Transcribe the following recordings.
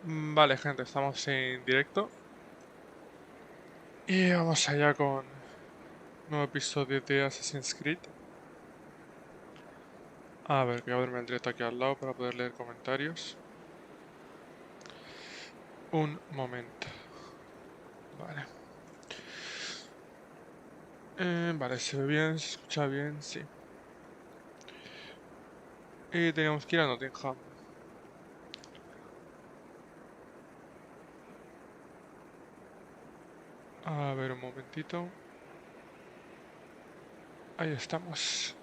Vale, gente, estamos en directo. Y vamos allá con un nuevo episodio de Assassin's Creed. A ver, voy a abrirme el directo aquí al lado para poder leer comentarios. Un momento. Vale. Vale, se ve bien, se escucha bien, sí. Y tenemos que ir a Nottingham. A ver, un momentito. Ahí estamos.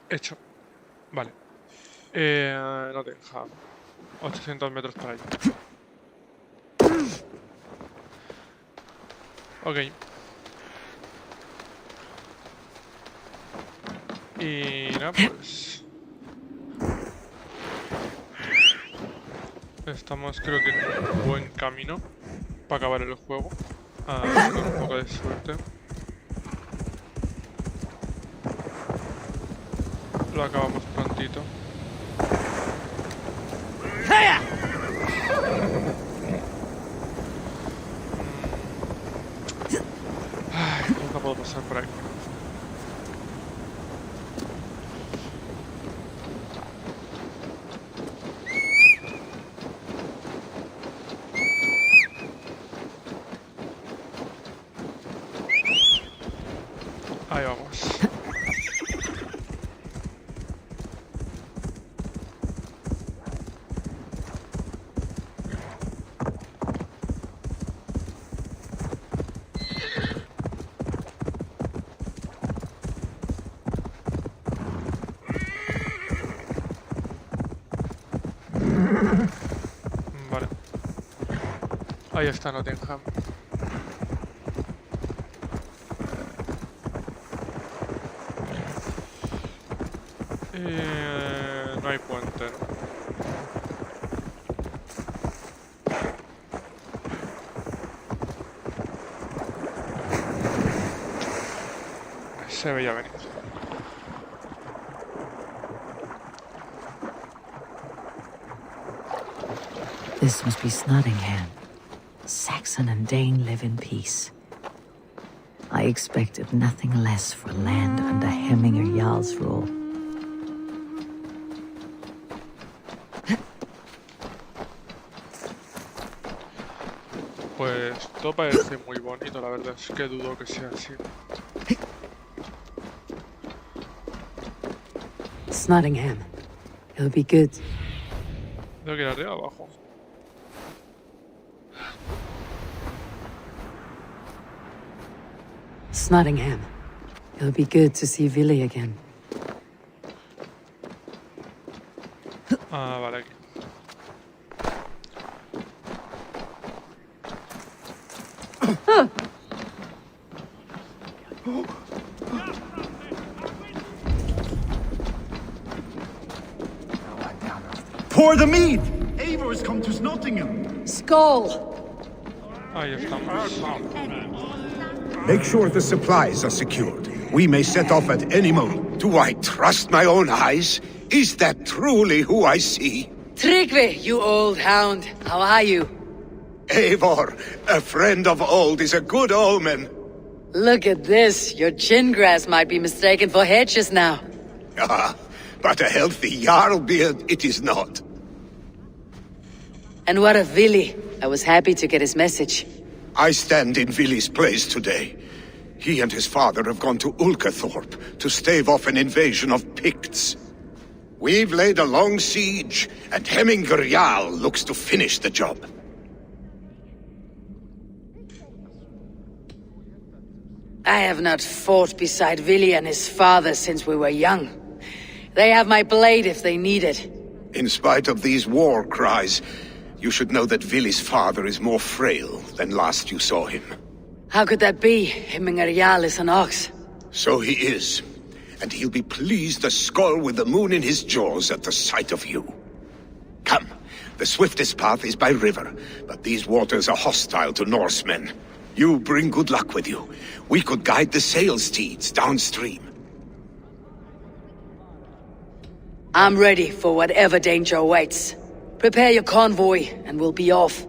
Hecho. Vale. Nottingham. 800 metros para allá. Ok. Y nada, pues... Estamos, creo que, en un buen camino para acabar el juego. Con un poco de suerte. Lo acabamos prontito. Ay, nunca puedo pasar por aquí. Ahí vamos. Vale. Ahí está Nottingham. No hay puente, ¿no? Se veía venir. This must be Nottingham. Saxon and Dane live in peace. I expected nothing less for land under Hemminger Jarl's rule. Pues todo parece muy bonito, la verdad es que dudo que sea así. It's Nottingham. It'll be good. Tengo que ir arriba o abajo. It's Nottingham. It'll be good to see Villy again. Ah, vale, aquí. Pour the mead! Eivor has come to Nottingham. Skull! Ahí estamos. Make sure the supplies are secured. We may set off at any moment. Do I trust my own eyes? Is that truly who I see? Tryggvi, you old hound. How are you? Eivor, a friend of old is a good omen. Look at this. Your chin grass might be mistaken for hedges now. Ah, but a healthy Jarl beard it is not. And what of Villy? I was happy to get his message. I stand in Villy's place today. He and his father have gone to Ulkathorpe to stave off an invasion of Picts. We've laid a long siege, and Hemminger Jarl looks to finish the job. I have not fought beside Villy and his father since we were young. They have my blade if they need it. In spite of these war cries, you should know that Villy's father is more frail than last you saw him. How could that be? Hemminger Jarl is an ox. So he is, and he'll be pleased as Skull with the moon in his jaws at the sight of you. Come, the swiftest path is by river, but these waters are hostile to Norsemen. You bring good luck with you. We could guide the sail steeds downstream. I'm ready for whatever danger awaits. Prepare your convoy, and we'll be off.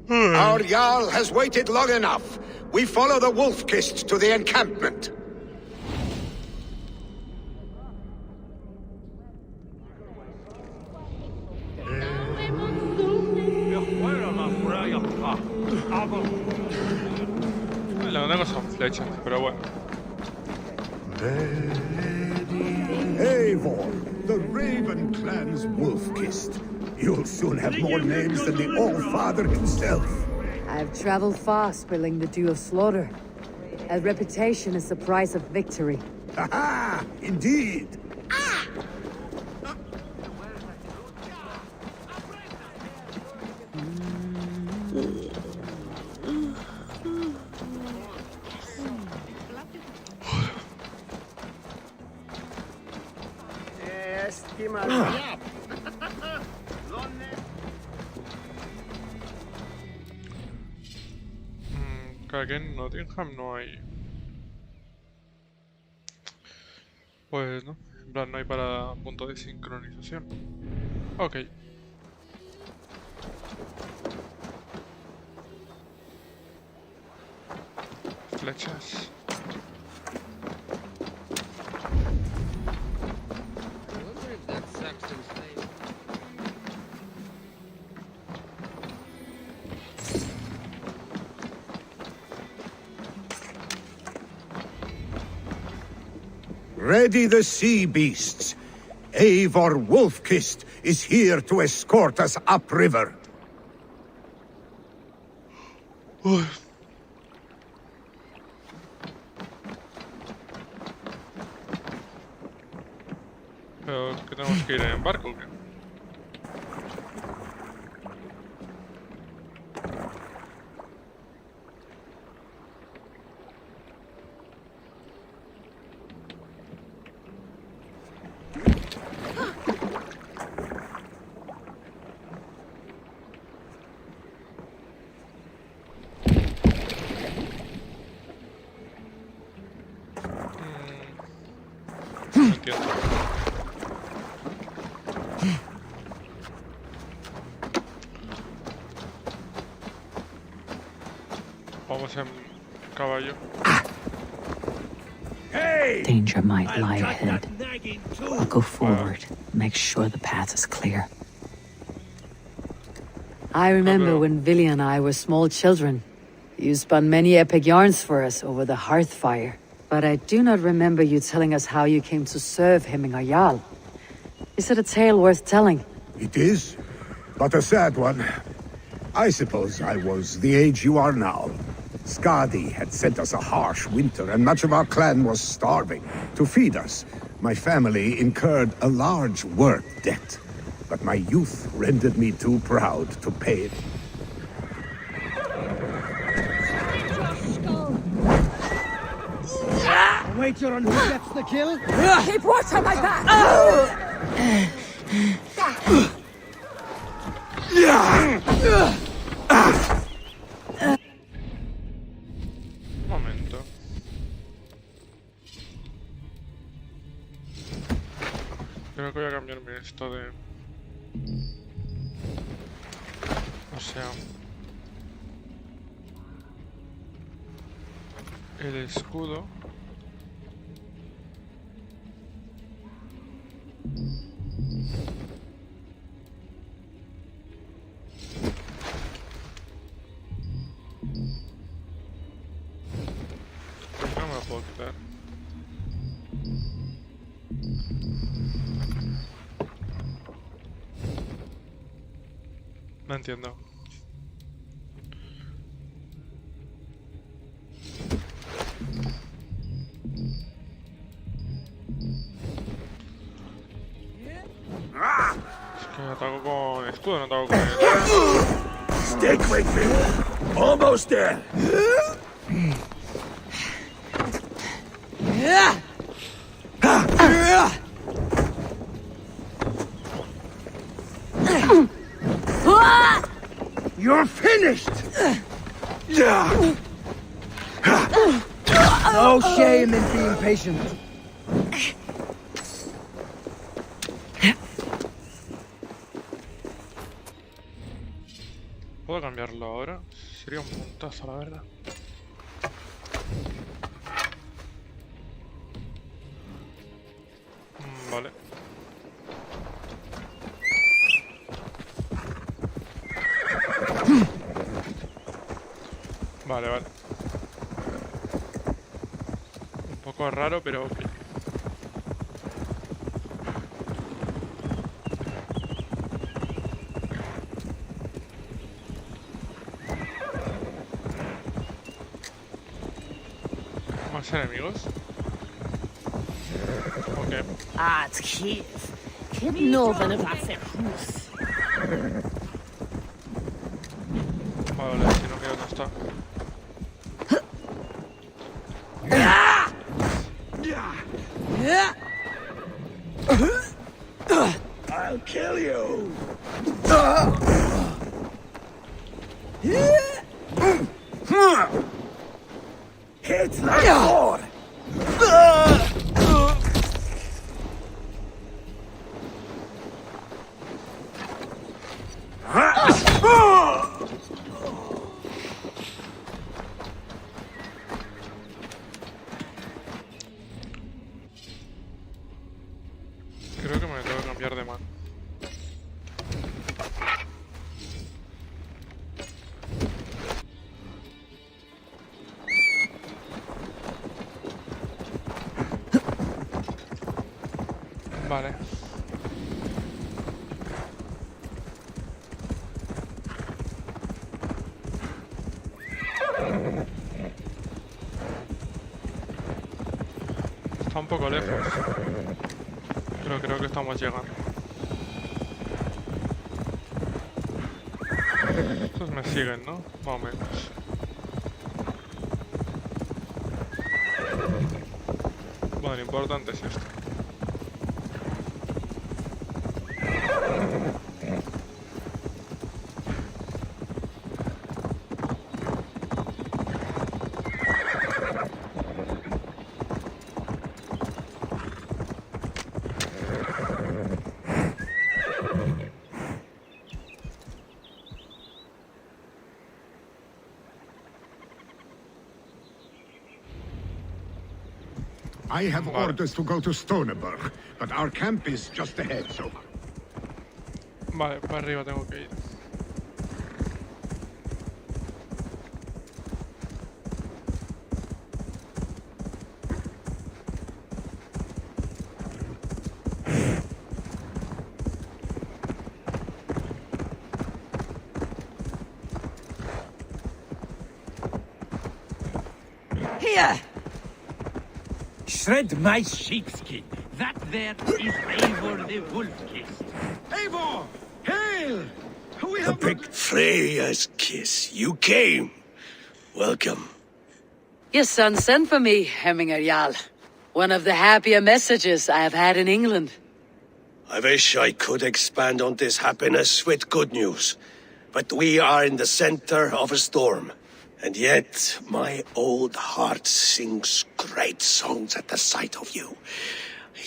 Our Jarl has waited long enough. We follow the Wolf-Kist to the encampment. La única son flechas, pero bueno. Eivor, the Raven Clan's Wolf-Kist. You'll soon have more names than the All-Father himself. I've traveled far, spilling the dew of slaughter. A reputation is the price of victory. Ha-ha! Indeed! Claro que en Nottingham no hay. Pues no, en plan no hay para punto de sincronización. Ok. Flechas. Ready the sea beasts. Eivor Wolf-Kist is here to escort us upriver. Pero que tenemos que ir en barco, ¿o qué? No entiendo. Vamos en caballo. Danger might lie ahead. I'll go forward, make sure the path is clear. I remember when Villy and I were small children. You spun many epic yarns for us over the hearth fire. But I do not remember you telling us how you came to serve Hemmingar Jarl. Is it a tale worth telling? It is, but a sad one. I suppose I was the age you are now. Skadi had sent us a harsh winter, and much of our clan was starving. To feed us, my family incurred a large work debt. But my youth rendered me too proud to pay it. Wager on who gets the kill? Keep watch on my back! Un momento. Creo que voy a cambiarme esto de... O sea... El escudo... No me lo puedo quitar. No entiendo. Es que ataco con escudo, no ataco con el... Stick with me! Almost there! You're finished! No shame in being patient. puedo cambiarlo ahora. Sería un puntazo, la verdad. Vale. Vale, vale. Un poco raro, pero ok. ¿Más enemigos? Ok. Vale, si no queda no está. I'll kill you! Hit that door! Creo que me tengo que cambiar de mano. Vale. Está un poco lejos. Pero creo que estamos llegando. Estos me siguen, ¿no? Más o menos. Bueno, lo importante es esto. I have orders to go to Stoneberg, but our camp is just ahead, so... Vale, para arriba tengo que ir. Here! Shred my sheepskin. That there is Eivor the Wolf-Kissed. Eivor! Hail! We have... Freya's kiss. You came. Welcome. Your son sent for me, Hemminger Jarl. One of the happier messages I have had in England. I wish I could expand on this happiness with good news. But we are in the center of a storm. And yet, my old heart sings great songs at the sight of you.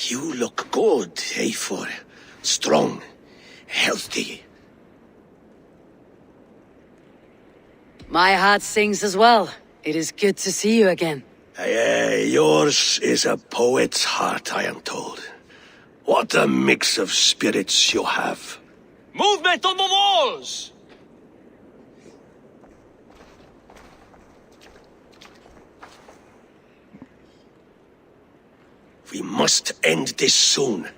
You look good, Eivor. Strong, healthy. My heart sings as well. It is good to see you again. Yours is a poet's heart, I am told. What a mix of spirits you have. Movement on the walls! We must end this soon,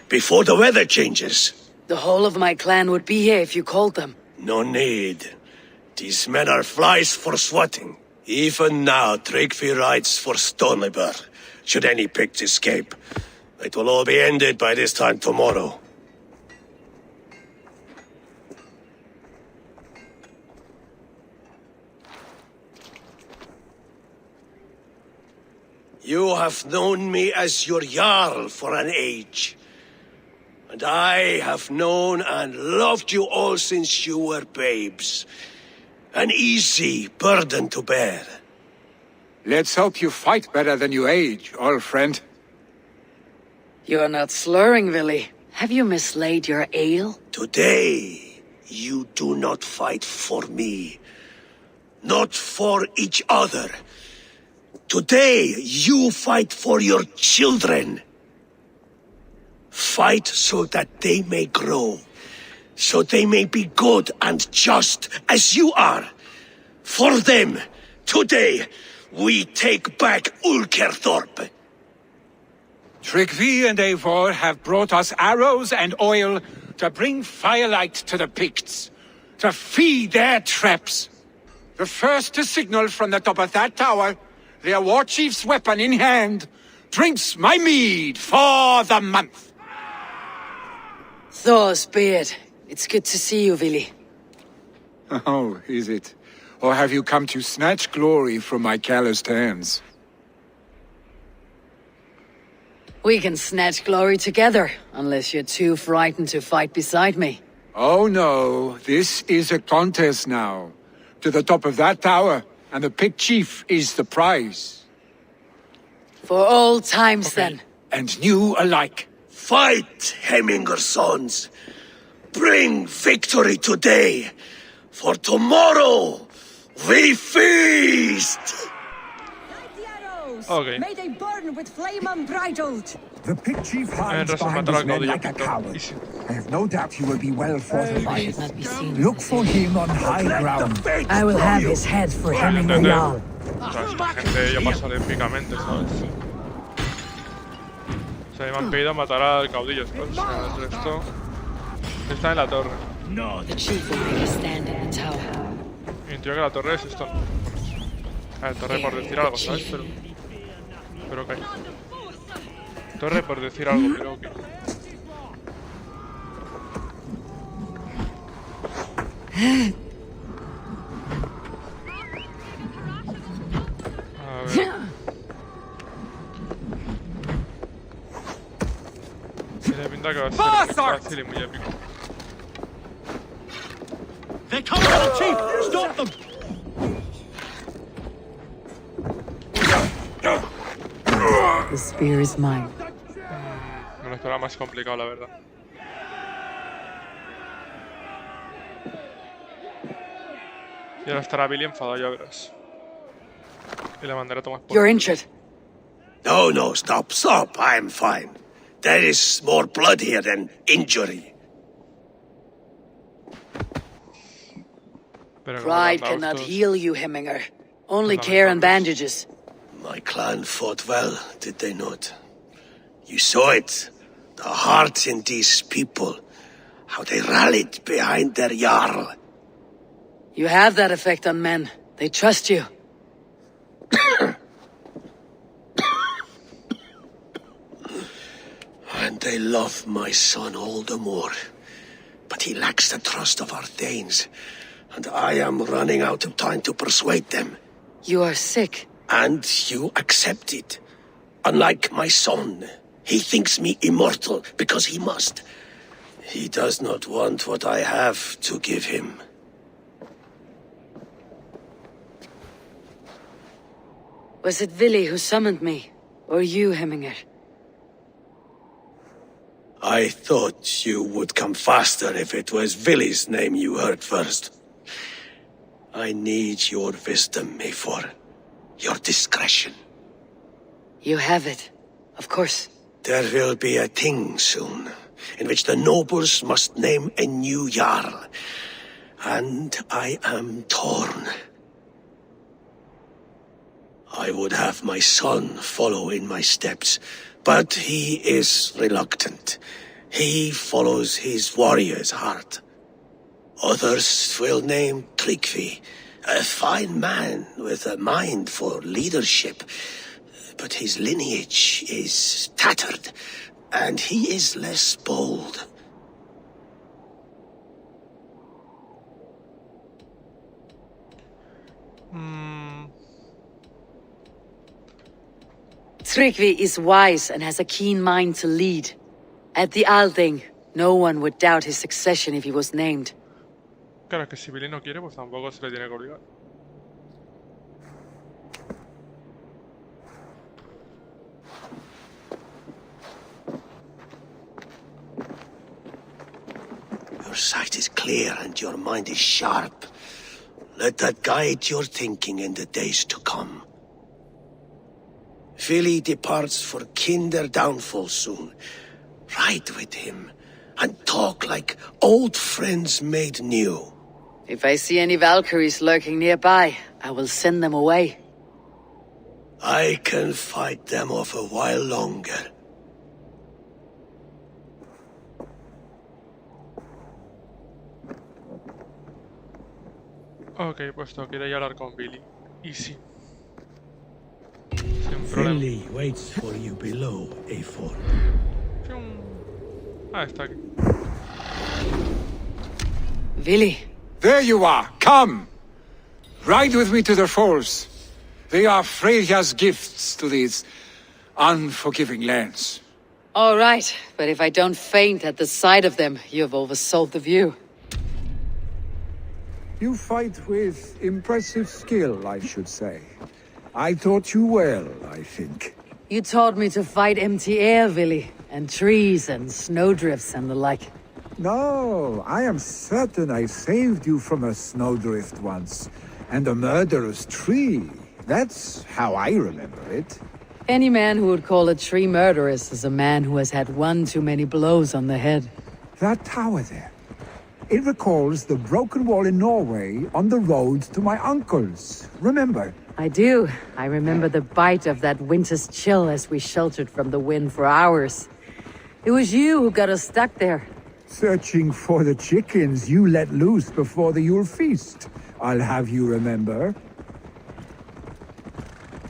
before the weather changes. The whole of my clan would be here if you called them. No need. These men are flies for swatting. Even now, Tryggvi rides for Stoneberg, should any Picts escape. It will all be ended by this time tomorrow. You have known me as your Jarl for an age. And I have known and loved you all since you were babes. An easy burden to bear. Let's hope you fight better than you age, old friend. You're not slurring, Willy. Have you mislaid your ale? Today, you do not fight for me. Not for each other. Today, you fight for your children. Fight so that they may grow. So they may be good and just as you are. For them, today, we take back Ulkerthorpe. Tryggvi and Eivor have brought us arrows and oil to bring firelight to the Picts, to feed their traps. The first to signal from the top of that tower, their war chief's weapon in hand, drinks my mead for the month. Thor's beard. It's good to see you, Vili. Oh, is it? Or have you come to snatch glory from my calloused hands? We can snatch glory together, unless you're too frightened to fight beside me. Oh no, this is a contest now. To the top of that tower, and the Pict Chief is the prize. For old times, then. And new alike. Fight, Hemminger's sons. Bring victory today. For tomorrow, we feast! Ok. May they burn with flame unbridled. The Pict Chief hides Razón behind matar his al men caudillo like a Picto. coward. Easy. I have no doubt he will be well fortified. Not be seen. Look for him on high ground. I will have his head for Hemming the Entender. Jarl. O sea, esta gente ya pasa épicamente, ¿sabes? O sea, me han pedido matar al caudillo, ¿sabes? O sea, el resto está en la torre. The chief will make a stand in the tower. Y entiendo que la torre es esto. A ver, torre por decir algo, ¿sabes? Pero ok. Torre por decir algo, pero ok. A ver. Tiene pinta que va a ser muy fácil y muy épico. They're coming for the chief! Stop them! The spear is mine. Me lo esperaba más complicado, la verdad. Y ahora estará Billy enfadado, ya verás. Y le mandaré a tomar por... You're injured. No, stop. I'm fine. There is more blood here than injury. Pero Pride como cannot estos- heal you, Hemminger. Only care and bandages. My clan fought well, did they not? You saw it. The heart in these people. How they rallied behind their Jarl. You have that effect on men. They trust you. And they love my son all the more. But he lacks the trust of our Danes. And I am running out of time to persuade them. You are sick. And you accept it. Unlike my son, he thinks me immortal because he must. He does not want what I have to give him. Was it Vili who summoned me? Or you, Hemminger? I thought you would come faster if it was Vili's name you heard first. I need your wisdom, Eivor. Your discretion. You have it. Of course. There will be a thing soon, in which the nobles must name a new Jarl. And I am torn. I would have my son follow in my steps, but he is reluctant. He follows his warrior's heart. Others will name Tryggvi, a fine man with a mind for leadership. But his lineage is tattered, and he is less bold. Tryggvi is wise and has a keen mind to lead. At the Althing, no one would doubt his succession if he was named. Claro, es que si Billy no quiere, pues tampoco se le tiene que obligar. Your sight is clear and your mind is sharp. Let that guide your thinking in the days to come. Vili departs for kinder downfall soon. Ride with him and talk like old friends made new. If I see any Valkyries lurking nearby, I will send them away. I can fight them off a while longer. Ok, pues tengo que ir a hablar con Billy. Easy. Sin problema. Finley waits for you below, A4. Ah, está aquí. Vili. There you are. Come. Ride with me to the falls. They are Freya's gifts to these unforgiving lands. All right, but if I don't faint at the sight of them, you've oversold the view. You fight with impressive skill, I should say. I taught you well, I think. You taught me to fight empty air, Vili, and trees and snowdrifts and the like. No, I am certain I saved you from a snowdrift once, and a murderous tree. That's how I remember it. Any man who would call a tree murderous is a man who has had one too many blows on the head. That tower there. It recalls the broken wall in Norway on the road to my uncle's. Remember? I do. I remember the bite of that winter's chill as we sheltered from the wind for hours. It was you who got us stuck there. Searching for the chickens you let loose before the Yule feast. I'll have you remember.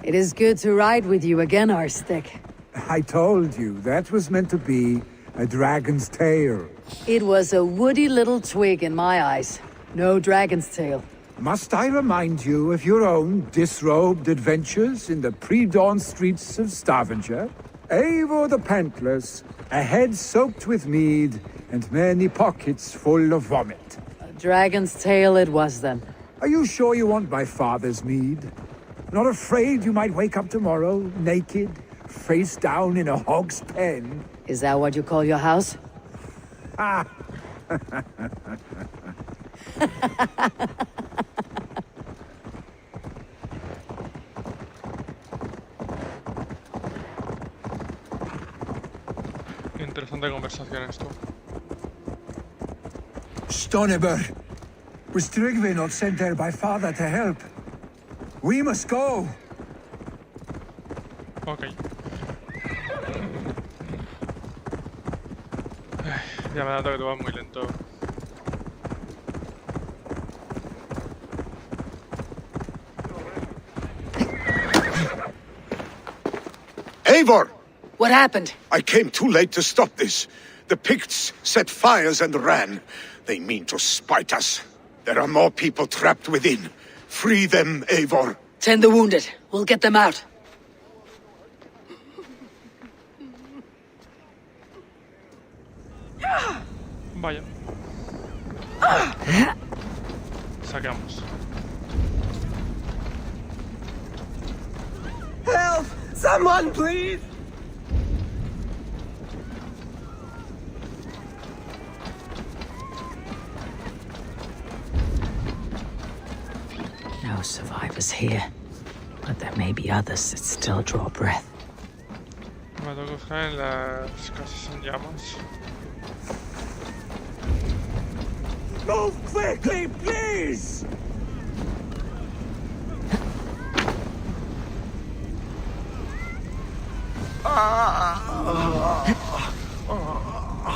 It is good to ride with you again, Arstic. I told you, that was meant to be a dragon's tail. It was a woody little twig in my eyes. No dragon's tail. Must I remind you of your own disrobed adventures in the pre-dawn streets of Stavanger? Eivor the Pantless, a head soaked with mead, and many pockets full of vomit. A dragon's tail it was then. Are you sure you want my father's mead? Not afraid you might wake up tomorrow, naked, face down in a hog's pen? Is that what you call your house? Ah! Interesante conversación esto. Stoneber! Was Tryggvi not sent there by father to help? We must go! Ok. Ya me da que tú vas muy lento. Eivor! What happened? I came too late to stop this. The Picts set fires and ran. They mean to spite us. There are more people trapped within. Free them, Eivor. Tend the wounded. We'll get them out. Vaya. Sacamos. Help! Someone, please! No survivors here, but there may be others that still draw breath. Me tengo que buscar en las casas en llamas. Move quickly, please!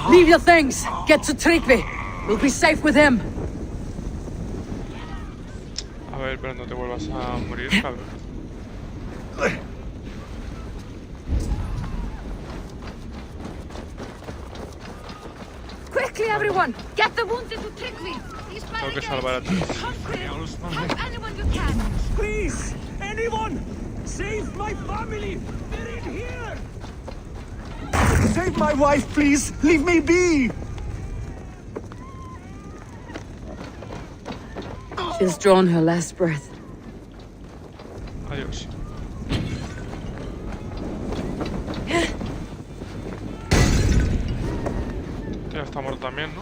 Leave your things! Get to Tryggvi! We'll be safe with him! A ver, pero no te vuelvas a morir, cabrón. Quickly, everyone! Get the wounded to Tryggvi! These Tengo que salvar a todos. Help anyone you can! Please! Anyone! Save my family! They're in here! Save my wife, please! Leave me be! She's drawn her last breath. Adiós. Ya está muerto también, ¿no?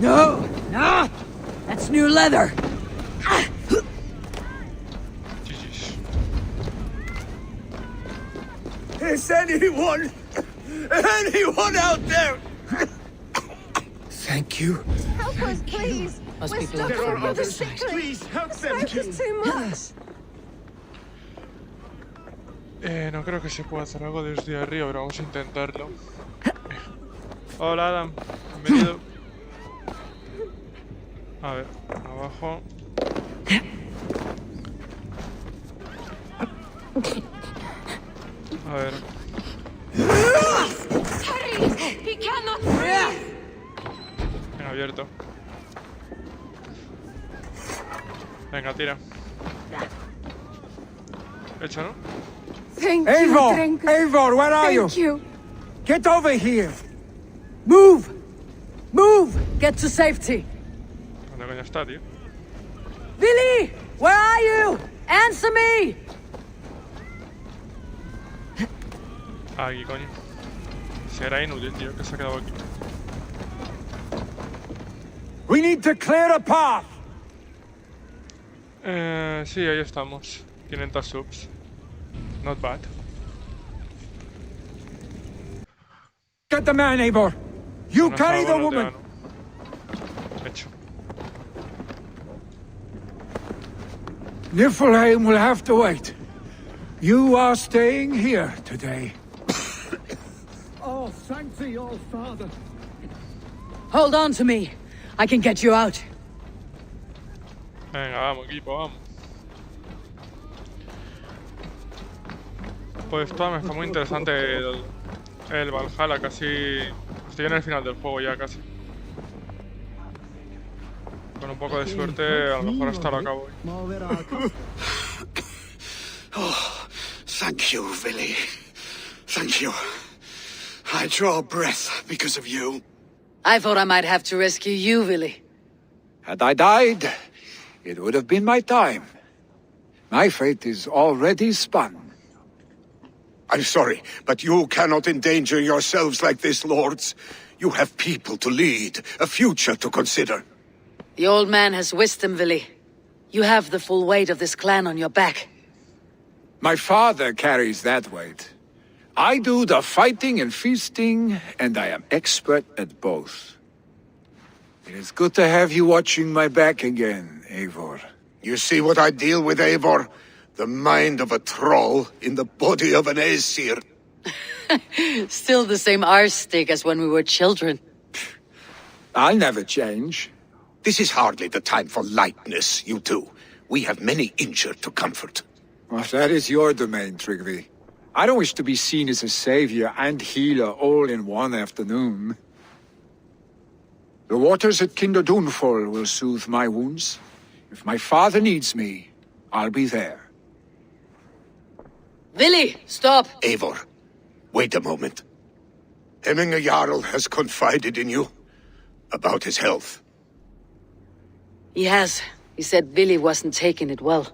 No! No! That's new leather! GG's. Is anyone out there? Thank you. Help us, please. Must We're be blood stuck from the on other the side. sick Please help them Smoke is too much. No creo que se pueda hacer algo desde arriba, pero vamos a intentarlo. Hola Adam, bienvenido. A ver, abajo. A ver. Hurry! He cannot breathe! Venga, abierto. Venga, tira. Hecho, ¿no? Thank Eivor! you, Eivor, where are Thank you. Get over here! Move! Move! Get to safety! ¿Dónde coño está, tío? Billy! Where are you? Answer me! Aquí, coño. Será inútil, tío, que se ha quedado aquí. We need to clear a path! Sí, ahí estamos. 500 subs. Not bad. Get the man, Eivor! You Nos carry the hago woman! loteano. Hecho. Niflheim will have to wait. You are staying here today. Oh, thank thee, old father. Hold on to me. I can get you out. Venga, vamos, equipo, vamos. Pues me está muy interesante el Valhalla, casi... Estoy en el final del juego ya, casi. Con un poco de suerte, a lo mejor hasta lo acabo hoy. Oh, thank you, Vili. Thank you. I draw breath because of you. I thought I might have to rescue you, Willy. Had I died, it would have been my time. My fate is already spun. I'm sorry, but you cannot endanger yourselves like this, lords. You have people to lead, a future to consider. The old man has wisdom, Willy. You have the full weight of this clan on your back. My father carries that weight. I do the fighting and feasting, and I am expert at both. It is good to have you watching my back again, Eivor. You see what I deal with, Eivor? The mind of a troll in the body of an Aesir. Still the same arse stick as when we were children. I'll never change. This is hardly the time for lightness, you two. We have many injured to comfort. Well, that is your domain, Tryggvi. I don't wish to be seen as a savior and healer all in one afternoon. The waters at Kinderdunfol will soothe my wounds. If my father needs me, I'll be there. Willy, stop! Eivor, wait a moment. Hemminger Jarl has confided in you about his health. He has. He said Willy wasn't taking it well.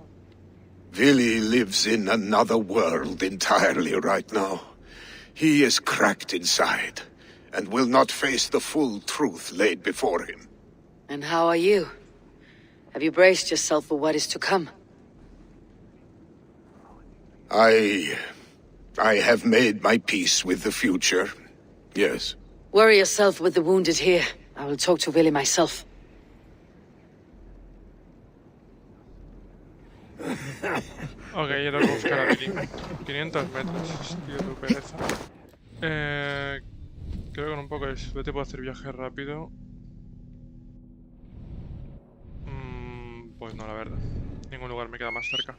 Vili lives in another world entirely right now. He is cracked inside, and will not face the full truth laid before him. And how are you? Have you braced yourself for what is to come? I have made my peace with the future, yes. Worry yourself with the wounded here. I will talk to Willy myself. Ok, yo tengo que buscar a Billy. 500 metros, tío, tu pereza. Creo que con un poco de suerte puedo hacer viaje rápido. Pues no, la verdad. Ningún lugar me queda más cerca.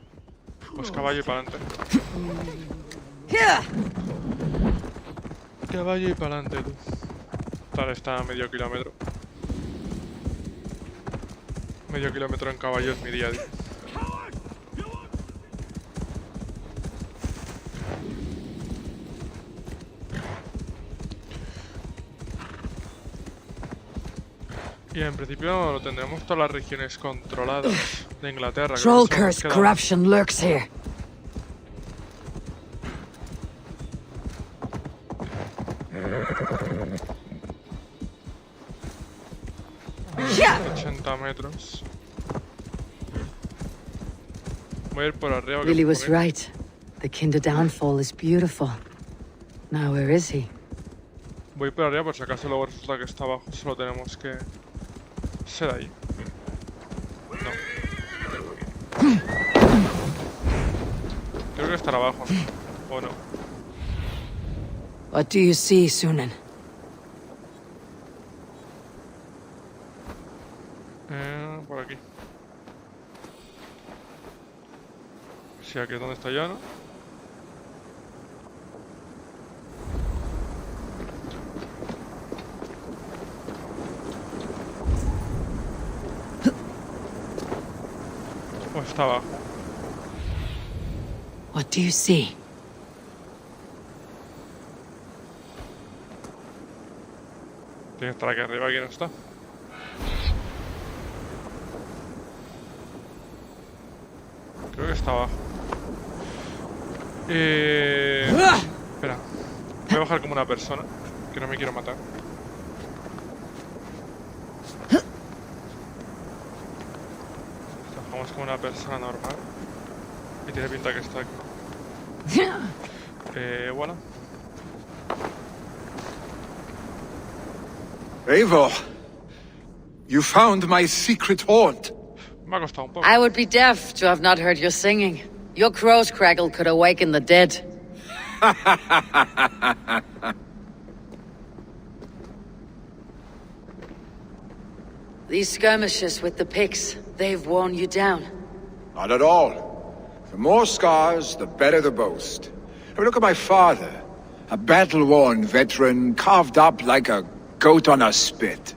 Pues caballo y para adelante. Caballo y para adelante, tú. Tal, está a medio kilómetro. Medio kilómetro en caballo es mi día a día. Y en principio tendremos todas las regiones controladas de Inglaterra. Troll curse corruption lurks here. 80 metros. Voy a ir por arriba. Billy was right. The Kinder downfall is beautiful. Now where is he? Voy por arriba por si acaso luego resulta que está abajo. Solo tenemos que ser ahí. No. Creo que estará abajo, ¿no? ¿O no? What do you see, Sunan? Por aquí. Sí, aquí es donde estoy yo, ¿no? O está abajo. What do you see? Tiene que estar aquí arriba, aquí no está. Creo que está abajo. Espera. Voy a bajar como una persona, que no me quiero matar. Bajamos como una persona normal. Y tiene pinta que está aquí. Bueno. Eivor, you found my secret haunt. Me ha costado un poco. I would be deaf to have not heard your singing. Your crow's crackle could awaken the dead. These skirmishes with the pigs, they've worn you down. Not at all. The more scars, the better the boast. I mean, look at my father. A battle-worn veteran, carved up like a goat on a spit.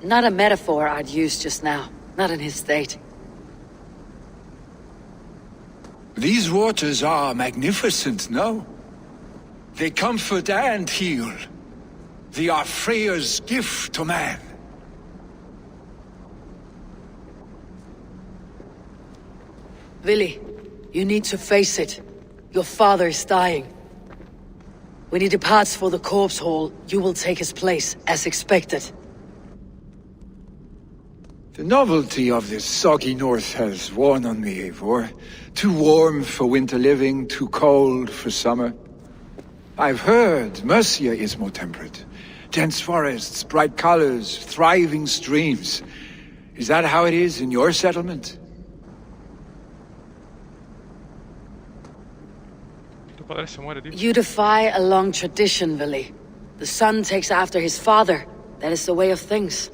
Not a metaphor I'd use just now. Not in his state. These waters are magnificent, no? They comfort and heal. They are Freya's gift to man. Vili, you need to face it. Your father is dying. When he departs for the corpse hall, you will take his place, as expected. The novelty of this soggy north has worn on me, Eivor. Too warm for winter living, too cold for summer. I've heard Mercia is more temperate. Dense forests, bright colors, thriving streams. Is that how it is in your settlement? You defy a long tradition, Vili. The son takes after his father. That is the way of things.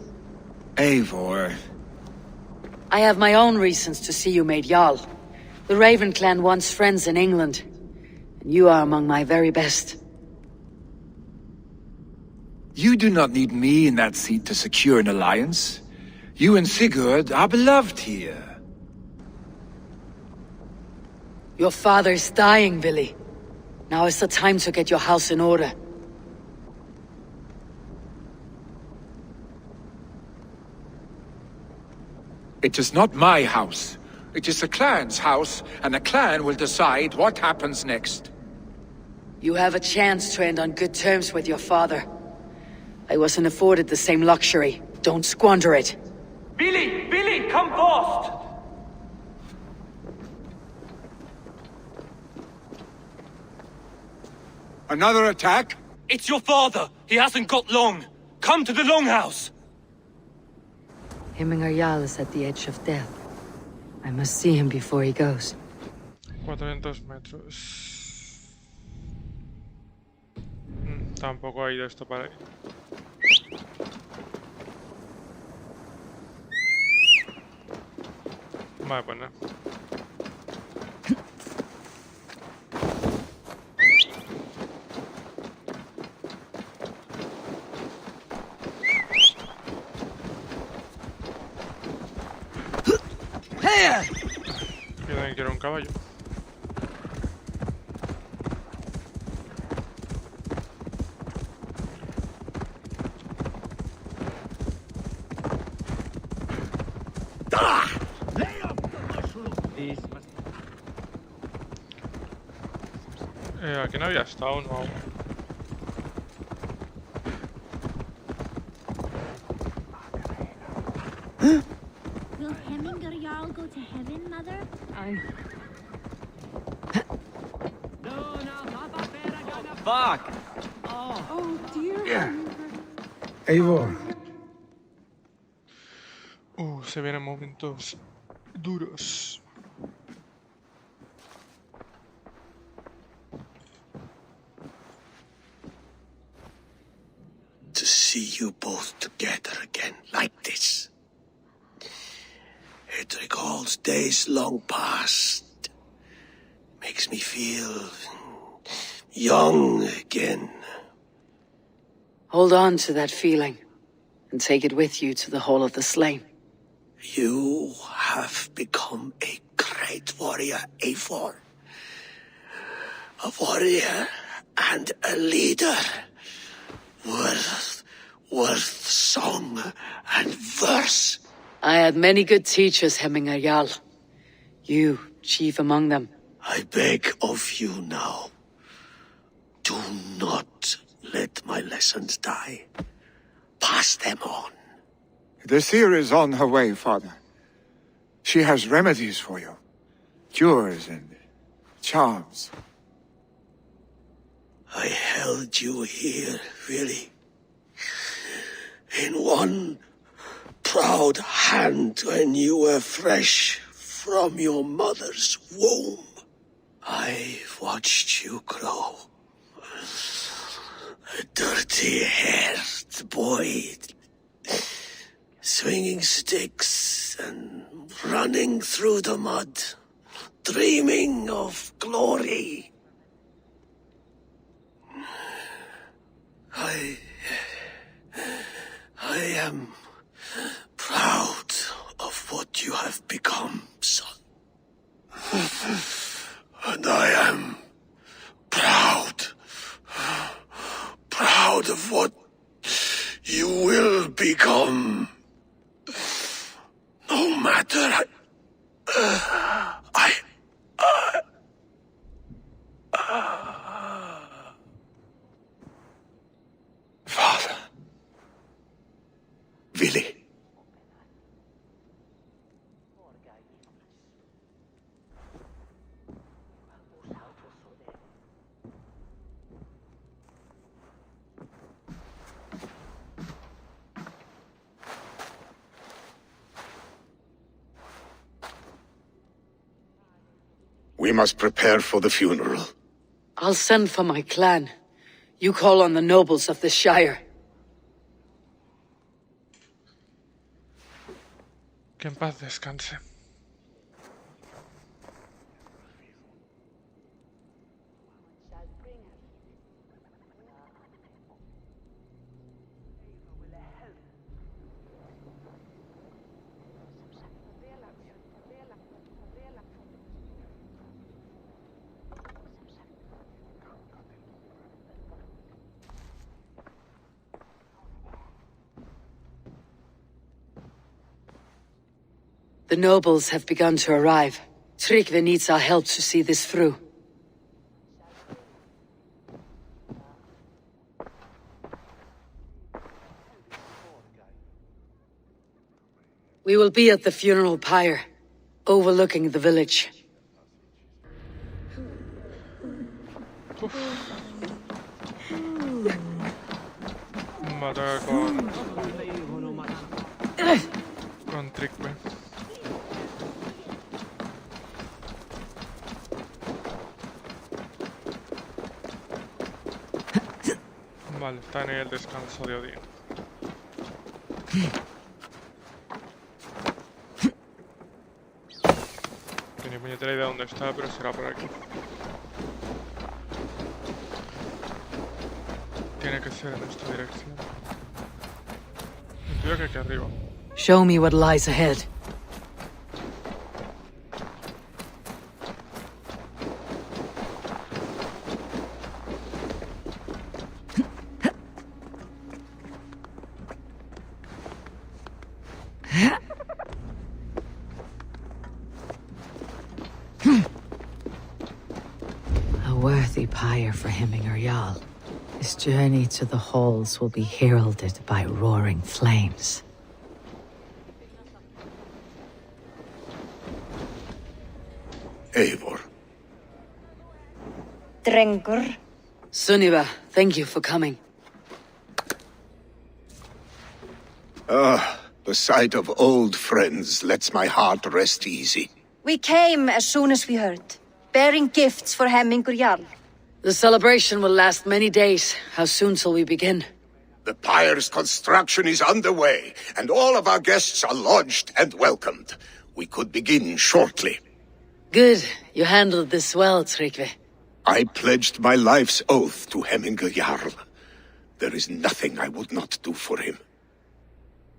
Eivor. I have my own reasons to see you made Jarl. The Raven clan wants friends in England. And you are among my very best. You do not need me in that seat to secure an alliance. You and Sigurd are beloved here. Your father is dying, Vili. Now is the time to get your house in order. It is not my house. It is the clan's house, and the clan will decide what happens next. You have a chance to end on good terms with your father. I wasn't afforded the same luxury. Don't squander it. Billy, come fast! Another attack? It's your father. He hasn't got long. Come to the longhouse. Himmingar Jarl is at the edge of death. I must see him before he goes. 400 metros. Tampoco ha ido esto para ahí. Vale, pues nada. Yo también quiero un caballo. Aquí no había estado, no. Will Hemingway go to heaven, Mother? Fuck! Oh, dear. Yeah. Eivor, Se vienen momentos duros. To see you both together again like this. It recalls days long past. Makes me feel young again. Hold on to that feeling, and take it with you to the Hall of the Slain. You have become a great warrior, Eivor. A warrior and a leader. Worth song and verse. I had many good teachers, Hemingway Jarl. You, chief among them. I beg of you now, do not let my lessons die. Pass them on. The seer is on her way, Father. She has remedies for you. Cures and charms. I held you here, really. In one proud hand when you were fresh from your mother's womb. I watched you grow. A dirty-haired boy, swinging sticks and running through the mud, dreaming of glory. I am proud of what you have become, son. And I am proud of what you will become. No matter Father. Willy. We must prepare for the funeral. I'll send for my clan. You call on the nobles of the Shire. Que en paz descanse. The nobles have begun to arrive. Tryggvi needs our help to see this through. We will be at the funeral pyre, overlooking the village. Matar con Tryggvi. Vale, está en el descanso de Odín. Tenía puñetera idea de dónde está, pero será por aquí. Tiene que ser en esta dirección. Intuyo que aquí arriba. Show me what lies ahead. A worthy pyre for Hemingway Jarl. His journey to the halls will be heralded by roaring flames. Eivor. Drengur. Sunniva, thank you for coming. The sight of old friends lets my heart rest easy. We came as soon as we heard, bearing gifts for Hemmingur Jarl. The celebration will last many days. How soon shall we begin? The pyre's construction is underway, and all of our guests are lodged and welcomed. We could begin shortly. Good. You handled this well, Tryggvi. I pledged my life's oath to Hemmingur Jarl. There is nothing I would not do for him.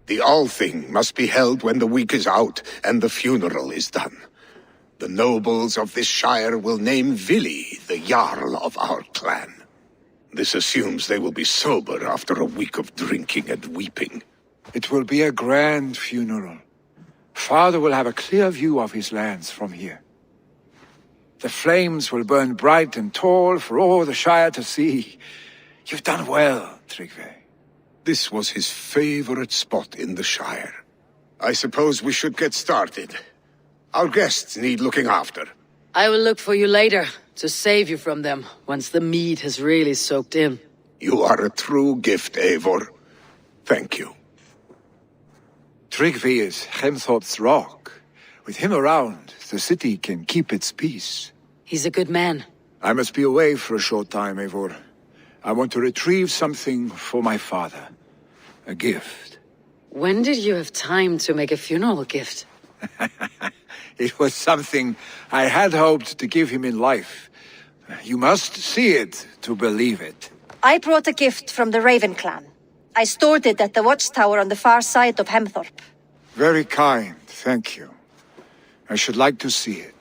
The Althing must be held when the week is out and the funeral is done. The nobles of this shire will name Vili the Jarl of our clan. This assumes they will be sober after a week of drinking and weeping. It will be a grand funeral. Father will have a clear view of his lands from here. The flames will burn bright and tall for all the shire to see. You've done well, Tryggvi. This was his favorite spot in the shire. I suppose we should get started. Our guests need looking after. I will look for you later, to save you from them, once the mead has really soaked in. You are a true gift, Eivor. Thank you. Tryggvi is Hemthorpe's rock. With him around, the city can keep its peace. He's a good man. I must be away for a short time, Eivor. I want to retrieve something for my father. A gift. When did you have time to make a funeral gift? It was something I had hoped to give him in life. You must see it to believe it. I brought a gift from the Raven clan. I stored it at the watchtower on the far side of Hemthorpe. Very kind, thank you. I should like to see it.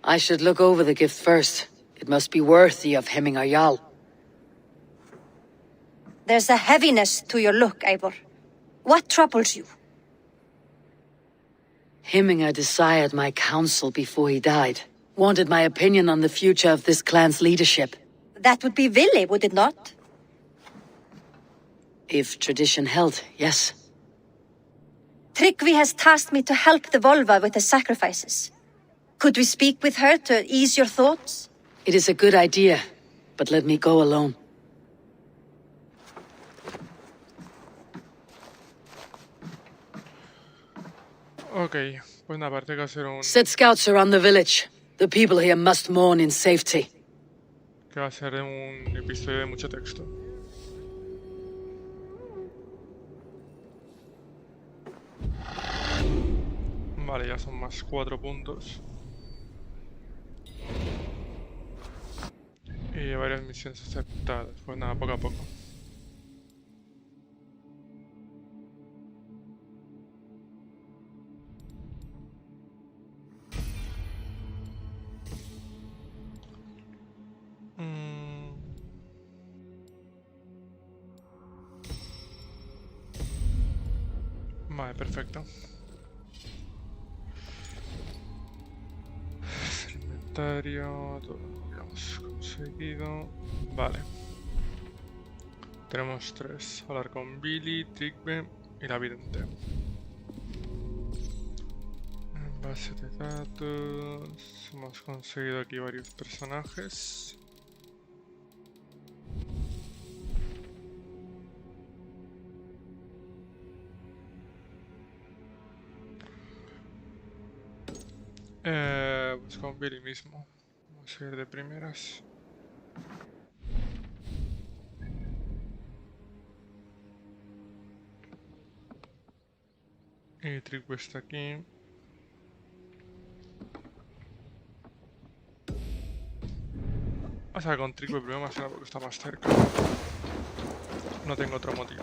I should look over the gift first. It must be worthy of Hemmingar Jarl. There's a heaviness to your look, Eivor. What troubles you? Hemmingar desired my counsel before he died. Wanted my opinion on the future of this clan's leadership. That would be Vili, would it not? If tradition held, yes. Tryggvi has tasked me to help the Volva with the sacrifices. Could we speak with her to ease your thoughts? It is a good idea, but let me go alone. Ok, pues nada, parece que va a ser un... Set scouts around the village. The people here must mourn in safety. Que va a ser un episodio de mucho texto. Vale, ya son más 4 puntos. Y varias misiones aceptadas. Pues nada, poco a poco. Vale, perfecto. El inventario, todo lo que hemos conseguido. Vale. Tenemos 3. Hablar con Billy, Tryggvi y la vidente. En base de datos. Hemos conseguido aquí varios personajes. Pues con Billy mismo. Vamos a ir de primeras. Y Tryggvi está aquí. Vamos a ver con Tryggvi primero, más que nada porque está más cerca. No tengo otro motivo.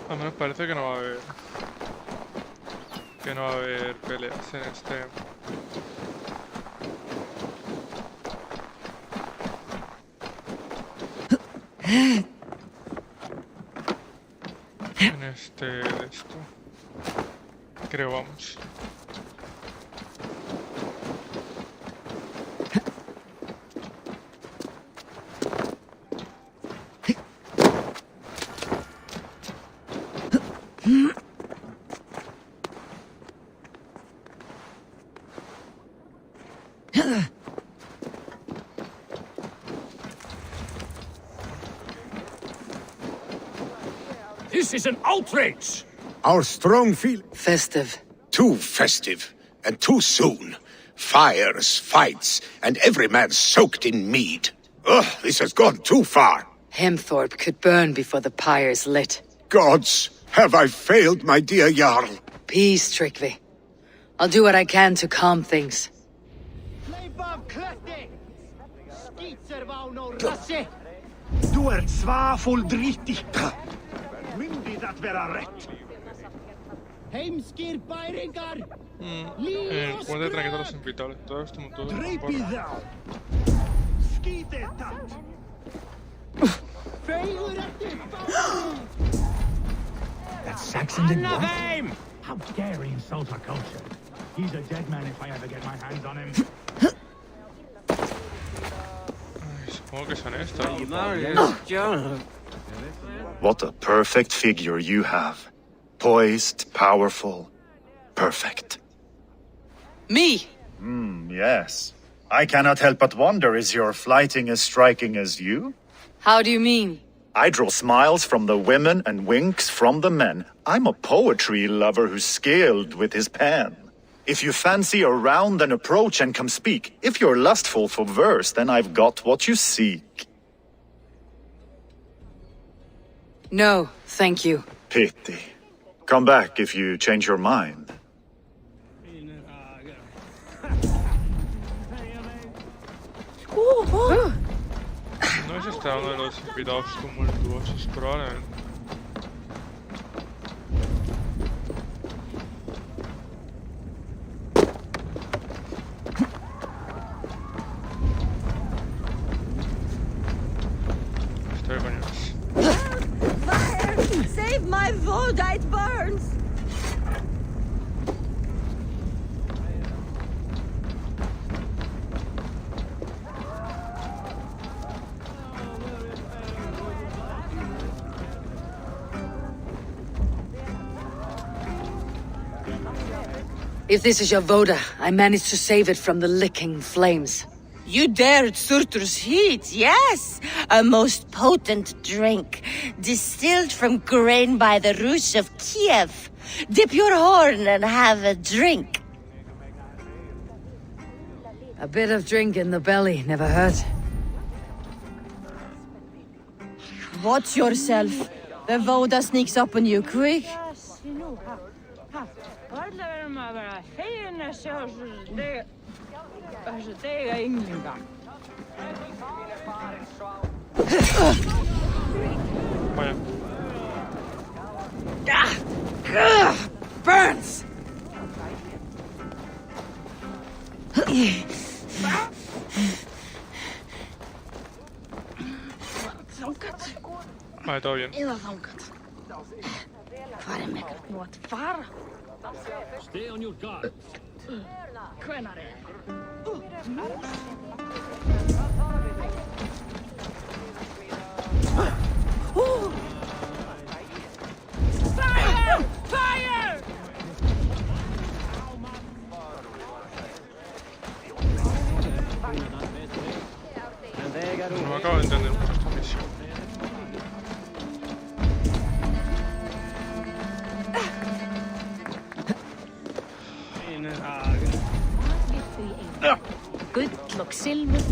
Al menos parece que no va a haber... Que no va a haber peleas en este... En este... de esto. Creo, vamos. This is an outrage! Our strong feel... Festive. Too festive, and too soon. Fires, fights, and every man soaked in mead. Ugh, this has gone too far. Hemthorpe could burn before the pyre's lit. Gods, have I failed, my dear Jarl? Peace, Tryggvi. I'll do what I can to calm things. Du svafull dritti. Myndi that vera rätt? Heimskir bæringar. Puedes tener que todos los invitados. Todo esto todo. Dreipið þá. Skítið tatt. Feigur eftir báðum. That's Saxon did what? How dare he insult our culture? He's a dead man if I ever get my hands on him. Supongo que son estas. What a perfect figure you have. Poised, powerful, perfect. Me? Yes. I cannot help but wonder, is your flighting as striking as you? How do you mean? I draw smiles from the women and winks from the men. I'm a poetry lover who's skilled with his pen. If you fancy a round, then approach and come speak. If you're lustful for verse, then I've got what you seek. No, thank you. Pity. Come back if you change your mind. No sé si está uno de los invitados tumultuosos, probablemente. Estoy coños. Fire! Save my Voda, it burns! If this is your Voda, I managed to save it from the licking flames. You dared Surtur's heat, yes! A most potent drink, distilled from grain by the Rus of Kiev. Dip your horn and have a drink. A bit of drink in the belly never hurt. Watch yourself. The Voda sneaks up on you quick. Burns! Vale, todo bien. Stay on your guard. Fire! Fire! No acabo de entender mucho esta misión. Good luck, silver.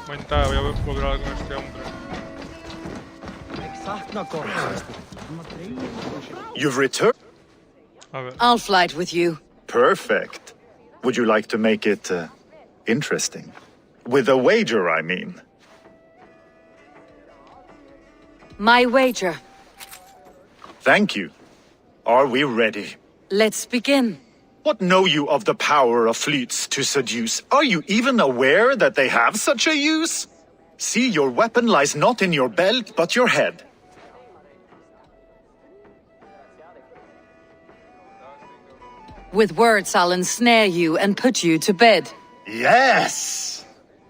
Cuenta, voy a volver a hablar con este hombre. You've returned? A ver. I'll flight with you. Perfect. Would you like to make it interesting? With a wager, I mean. My wager. Thank you. Are we ready? Let's begin. What know you of the power of fleets to seduce? Are you even aware that they have such a use? See, your weapon lies not in your belt, but your head. With words, I'll ensnare you and put you to bed. Yes!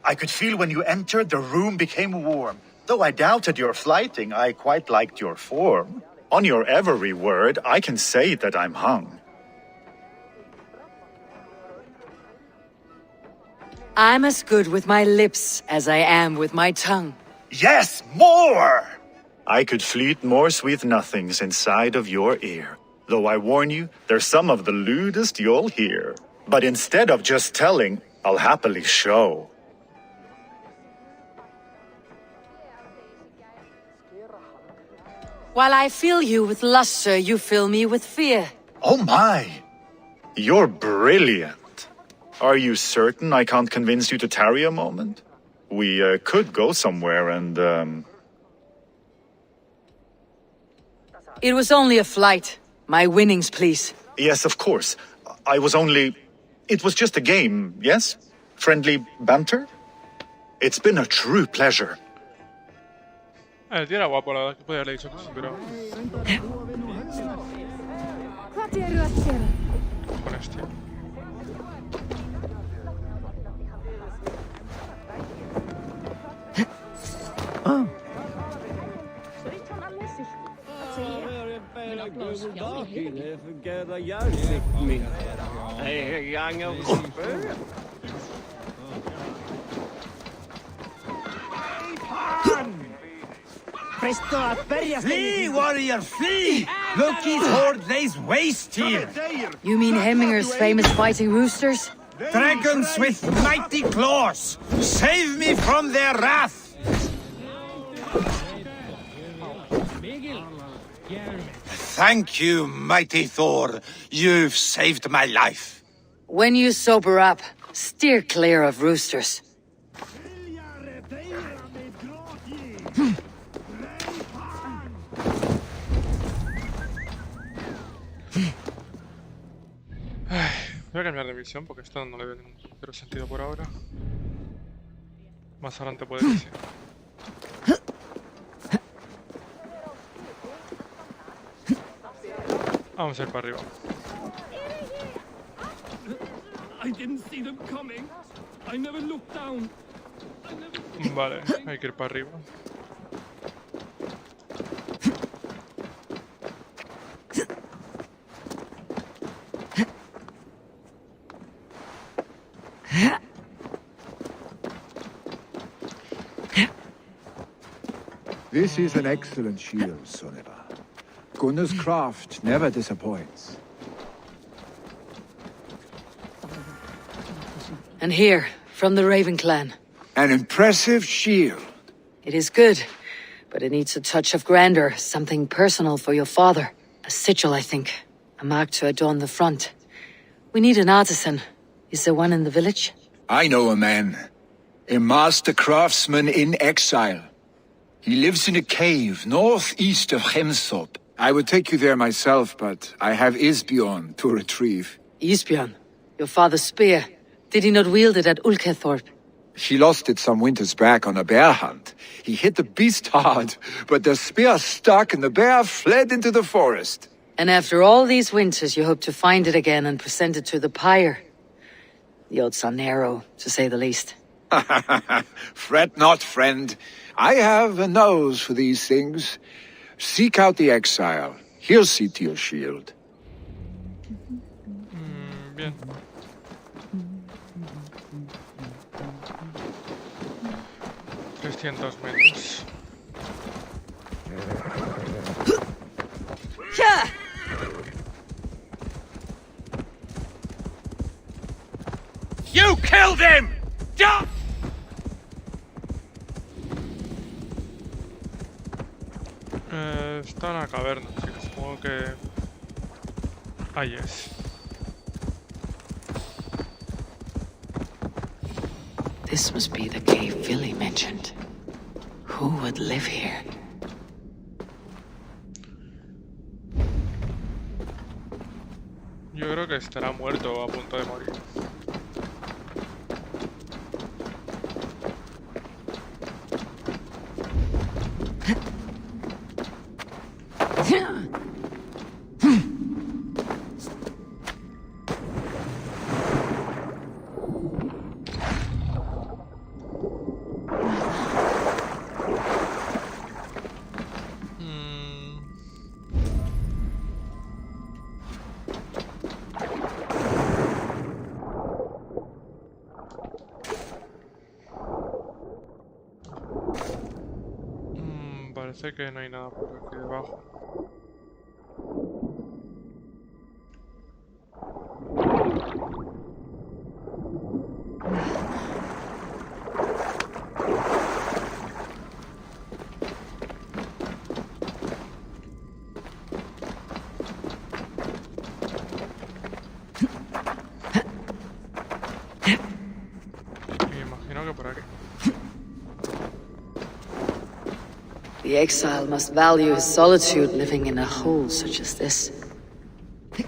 I could feel when you entered, the room became warm. Though I doubted your flighting, I quite liked your form. On your every word, I can say that I'm hung. I'm as good with my lips as I am with my tongue. Yes, more! I could fleet more sweet nothings inside of your ear. Though I warn you, they're some of the lewdest you'll hear. But instead of just telling, I'll happily show. While I fill you with luster, you fill me with fear. Oh my! You're brilliant. Are you certain I can't convince you to tarry a moment? We could go somewhere and, It was only a flight. My winnings, please. Yes, of course. It was just a game, yes? Friendly banter? It's been a true pleasure. El tío era guapo, la verdad, que podía haberle dicho que sí, pero... Cojones, tío. Flee, warrior, flee! Loki's horde lays waste here. You mean Hemminger's famous fighting roosters? Dragons with mighty claws! Save me from their wrath! Thank you, mighty Thor. You've saved my life. When you sober up, steer clear of roosters. Voy a cambiar de visión porque esto no le veo ningún cero sentido por ahora. Más adelante puede que sí. Vamos a ir para arriba. Vale, hay que ir para arriba. This is an excellent shield, Soneva. Gunnar's craft never disappoints. And here, from the Raven clan. An impressive shield. It is good, but it needs a touch of grandeur, something personal for your father. A sigil, I think. A mark to adorn the front. We need an artisan. Is there one in the village? I know a man. A master craftsman in exile. He lives in a cave northeast of Hemsop. I would take you there myself, but I have Isbjorn to retrieve. Isbjorn? Your father's spear. Did he not wield it at Ulkethorpe? He lost it some winters back on a bear hunt. He hit the beast hard, but the spear stuck and the bear fled into the forest. And after all these winters, you hope to find it again and present it to the pyre. The odds are narrow, to say the least. Fret not, friend. I have a nose for these things. Seek out the exile. He'll see to your shield. Bien. $300 You killed him! Está en la caverna, así que supongo que... Ahí es. This must be the cave Billy mentioned. Who would live here? Yo creo que estará muerto o a punto de morir. Parece que no hay nada por aquí debajo. Me imagino que por aquí. The exile must value his solitude living in a hole such as this. ¿De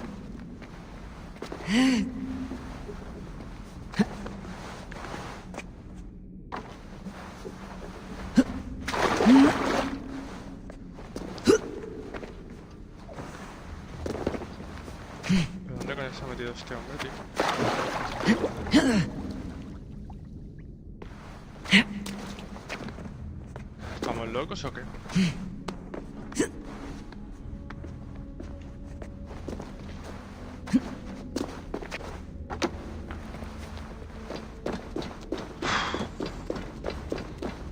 dónde coño se ha metido este hombre, tío? ¿Estamos locos o qué?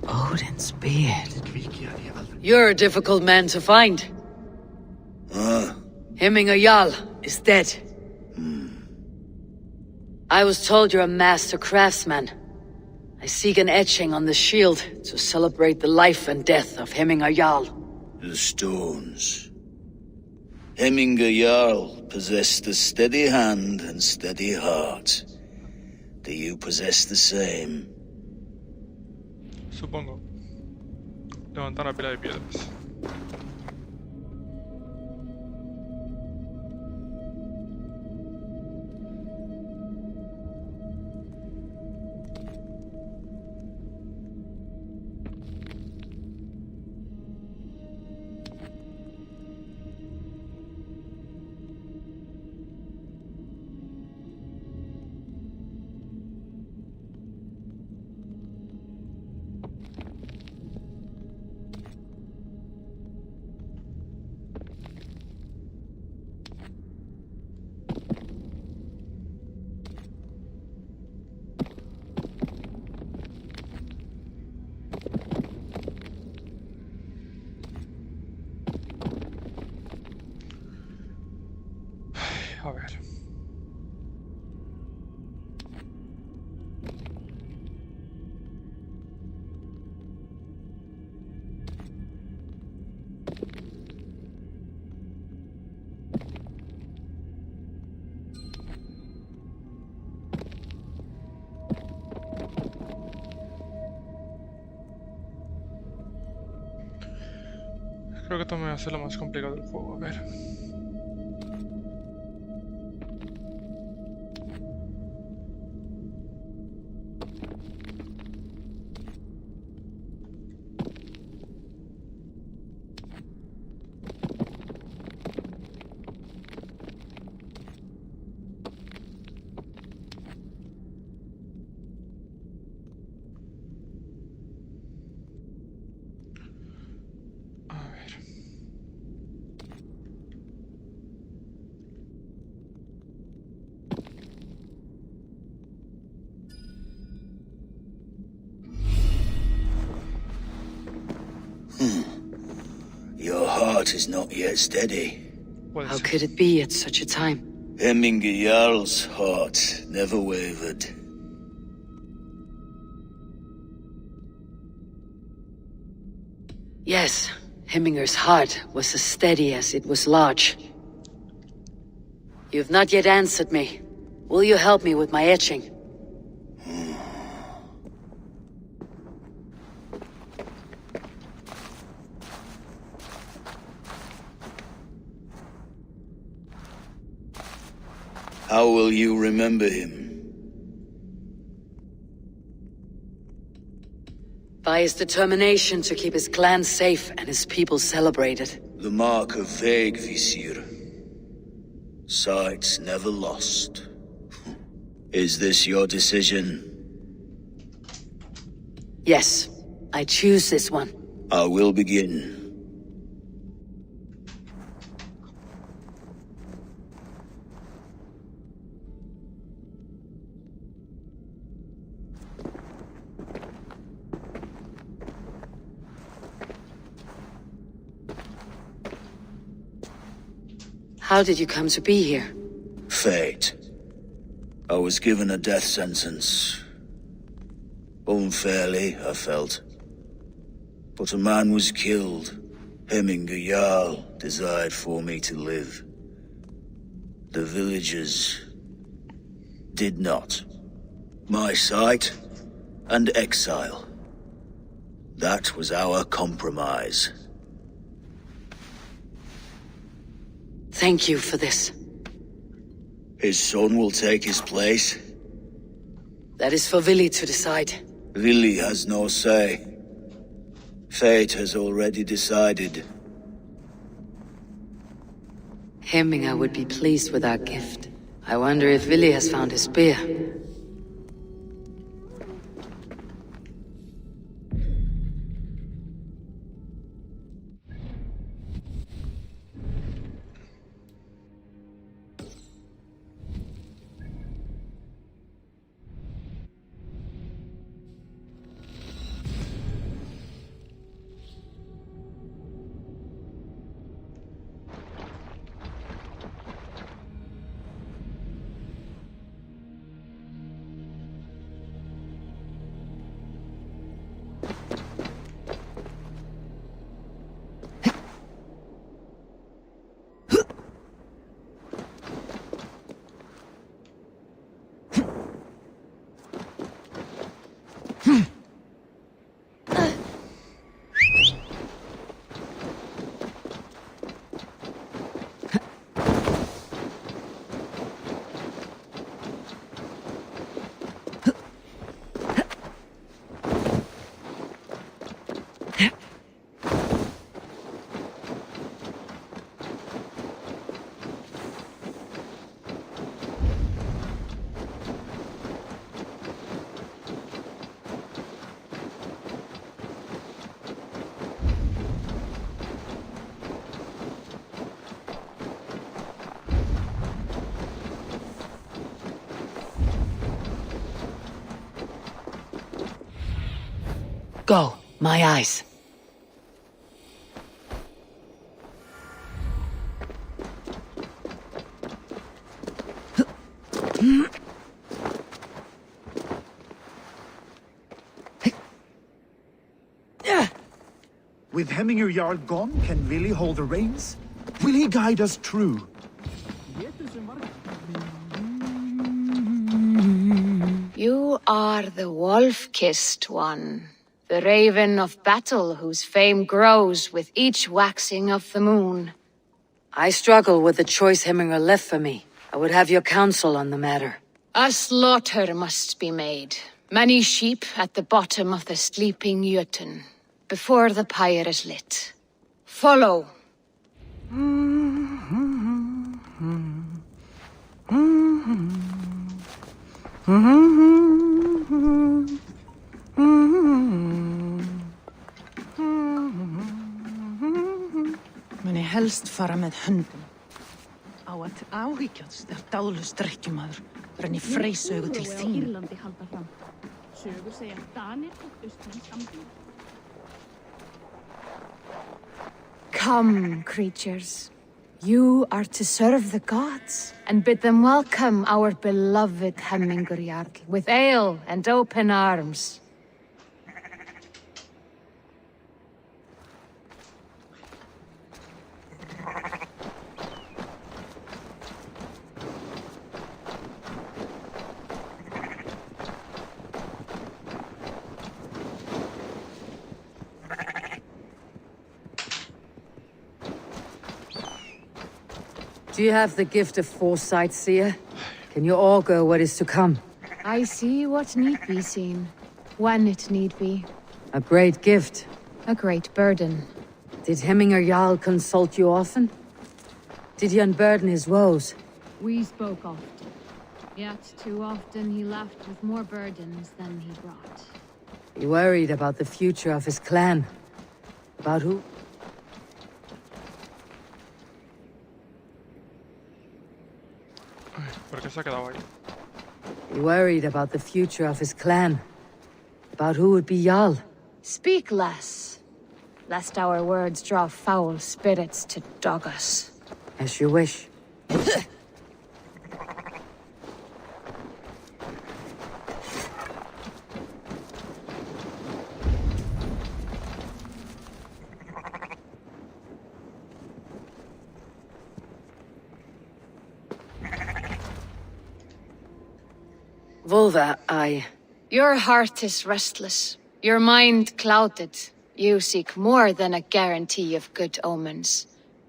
Odin's beard. You're a difficult man to find. Hemming Jarl is dead. I was told you're a master craftsman. I seek an etching on the shield to celebrate the life and death of Hemming Jarl. The stones. Hemming Jarl possessed a steady hand and steady heart. Do you possess the same? Supongo. Levantar una pila de piedras. A ver. Creo que esto me va a ser lo más complicado del juego. A ver. Your heart is not yet steady. How could it be at such a time? Hemming Jarl's heart never wavered. Yes, Hemminger's heart was as steady as it was large. You've not yet answered me. Will you help me with my etching? How will you remember him? By his determination to keep his clan safe and his people celebrated. The mark of Vegvisir. Sights never lost. Is this your decision? Yes, I choose this one. I will begin. How did you come to be here? Fate. I was given a death sentence. Unfairly, I felt. But a man was killed. Hemminger Jarl desired for me to live. The villagers did not. My sight and exile. That was our compromise. Thank you for this. His son will take his place. That is for Vili to decide. Vili has no say. Fate has already decided. Hemminger would be pleased with our gift. I wonder if Vili has found his spear. Go, my eyes. With Hemminger Jarl gone, can Vili hold the reins? Will he guide us true? You are the wolf-kissed one. The raven of battle whose fame grows with each waxing of the moon. I struggle with the choice Hemminger left for me. I would have your counsel on the matter. A slaughter must be made. Many sheep at the bottom of the sleeping Jötun, before the pyre is lit. Follow. Muni helst fara með höndum. Á að áhyggjast dáðlaus drekkjumaður renni freysaugu til þín. Come, creatures. You are to serve the gods, and bid them welcome our beloved Hemminger Jarl with ale and open arms. Do you have the gift of foresight, seer? Can you augur what is to come? I see what need be seen, when it need be. A great gift. A great burden. Did Hemminger Jarl consult you often? Did he unburden his woes? We spoke often, yet too often he left with more burdens than he brought. He worried about the future of his clan. About who? ¿Por qué se ha quedado ahí? He worried about the future of his clan. About who would be Jarl. Speak less, lest our words draw foul spirits to dog us. As you wish. Volva, Your heart is restless. Your mind clouded. You seek more than a guarantee of good omens.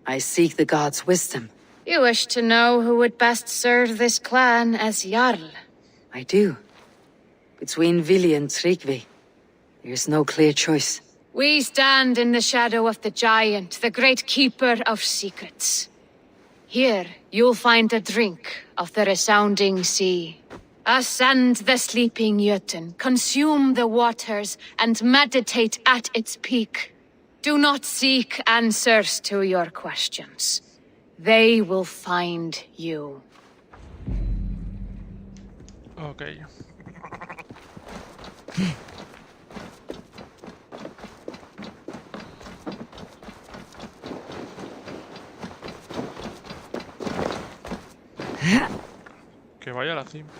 I seek the gods' wisdom. You wish to know who would best serve this clan as Jarl. I do. Between Vili and Tryggvi, there's no clear choice. We stand in the shadow of the giant, the great keeper of secrets. Here, you'll find a drink of the resounding sea. Ascend the sleeping Jötun, consume the waters, and meditate at its peak. Do not seek answers to your questions. They will find you. Okay. Que vaya a la cima.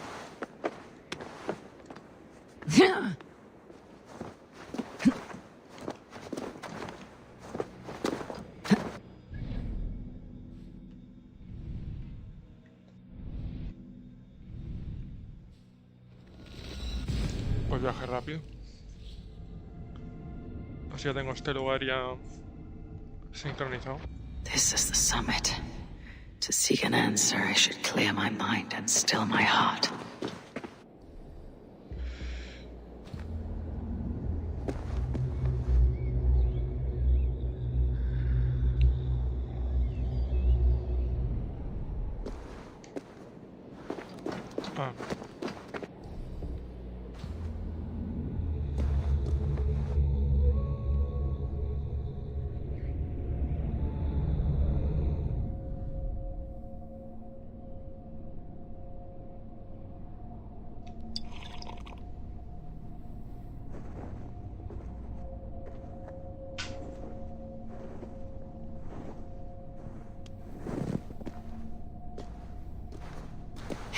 Pues viaje rápido. Así ya tengo este lugar ya sincronizado. This is the summit. To seek an answer, I should clear my mind and still my heart. Ah.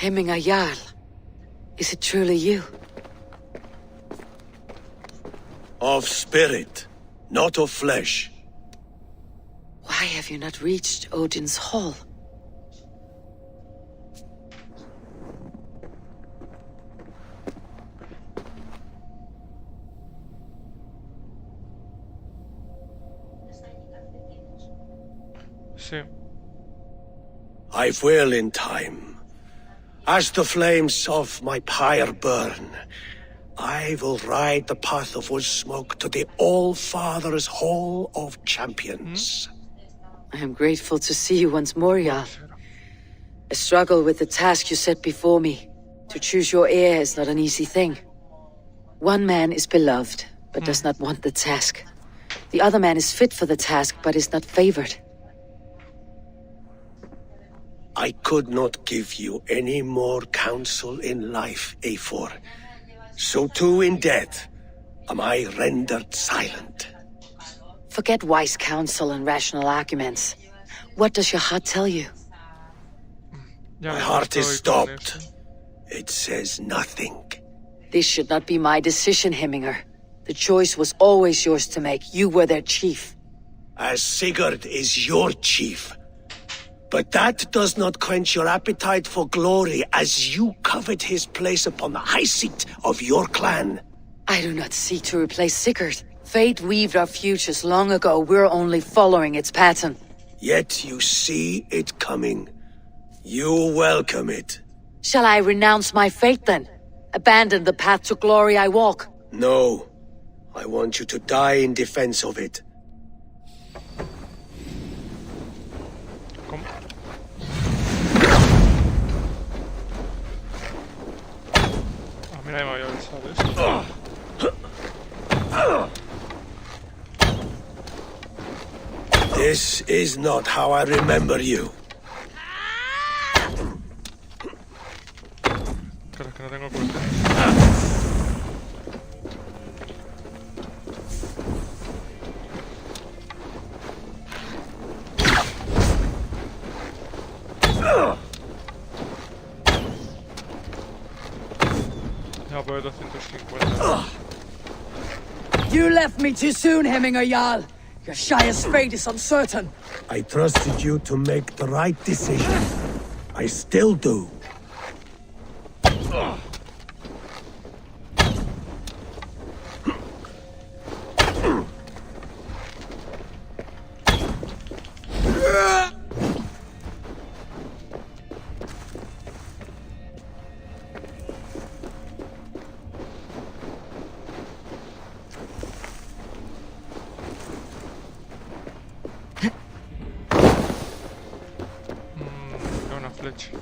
Hemming a Jarl. Is it truly you? Of spirit, not of flesh. Why have you not reached Odin's hall? Sí. I will in time. As the flames of my pyre burn, I will ride the path of wood smoke to the All-Father's Hall of Champions. I am grateful to see you once more, Jarl. I struggle with the task you set before me. To choose your heir is not an easy thing. One man is beloved, but does not want the task. The other man is fit for the task, but is not favored. I could not give you any more counsel in life, Eivor. So too in death am I rendered silent. Forget wise counsel and rational arguments. What does your heart tell you? My heart is stopped. It says nothing. This should not be my decision, Hemminger. The choice was always yours to make. You were their chief. As Sigurd is your chief. But that does not quench your appetite for glory as you covet his place upon the high seat of your clan. I do not seek to replace Sigurd. Fate weaved our futures long ago. We're only following its pattern. Yet you see it coming. You welcome it. Shall I renounce my fate then? Abandon the path to glory I walk? No. I want you to die in defense of it. Mira, me había avisado esto. This is not how I remember you. Pero es que no tengo cuenta. Ya por 250. You left me too soon, Hemminger Jarl. Your Shire's fate is uncertain. I trusted you to make the right decision. I still do. Una flecha.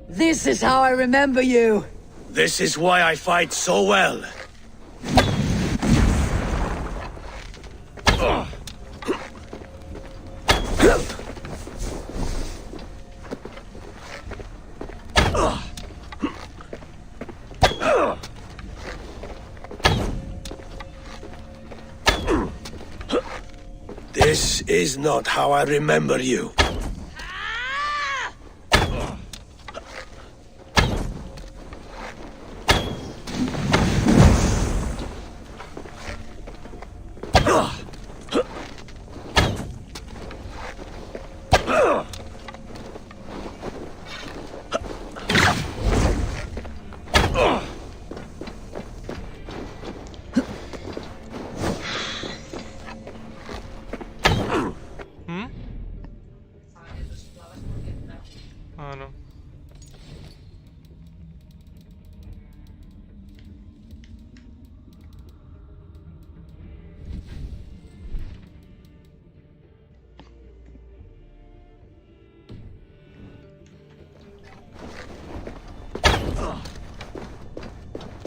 This is how I remember you. This is why I fight so well. This is not how I remember you. Ah, no.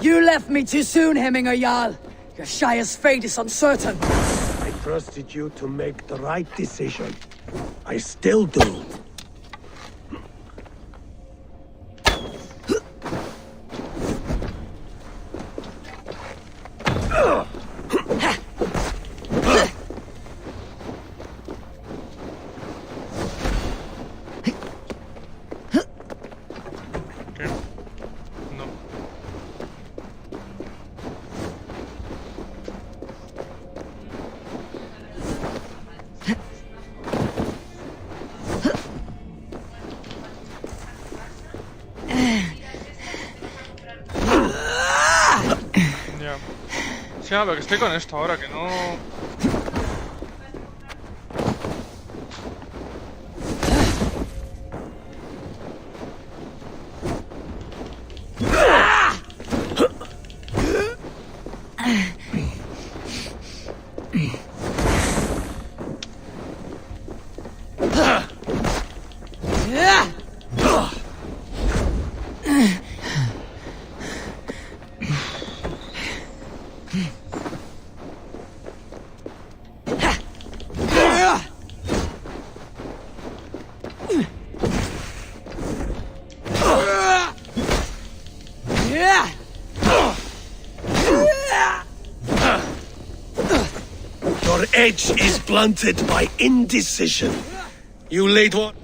You left me too soon, Hemminger Jarl. Your Shire's fate is uncertain. I trusted you to make the right decision. I still do. Sí, no, pero que estoy con esto ahora, que no... Your edge is blunted by indecision. You laid what?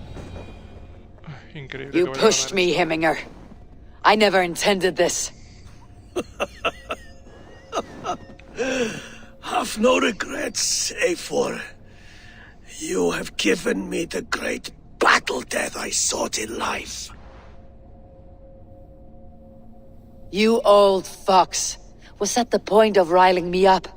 You pushed me, Hemminger. I never intended this. Have no regrets, Eivor. You have given me the great battle death I sought in life. You old fox. Was that the point of riling me up?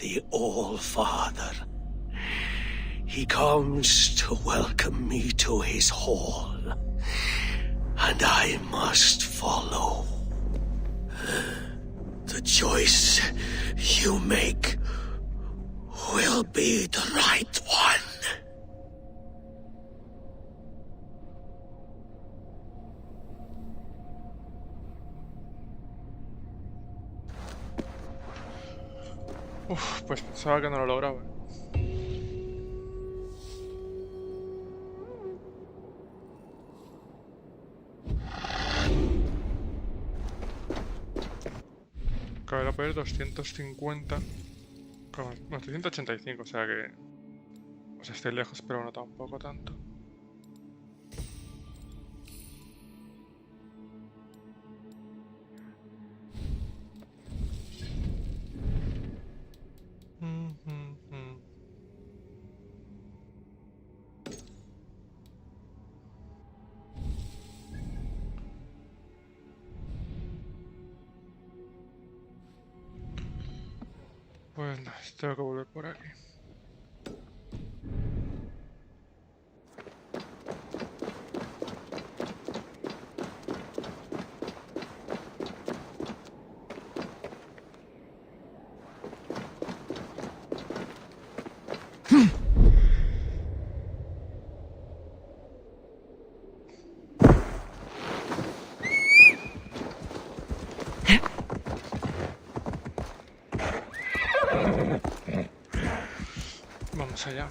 The All-Father. He comes to welcome me to his hall, and I must follow. The choice you make will be the right one. Uf, pues pensaba que no lo lograba. Cabe poder 250. No, 385, o sea que... O sea, estoy lejos, pero no tampoco tanto. Pues nada, tengo que volver por aquí. Vamos allá.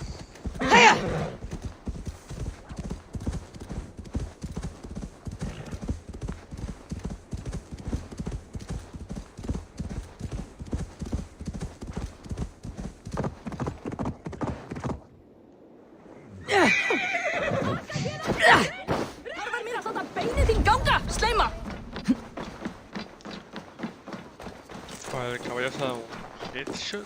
Vale, el caballo se ha dado un headshot.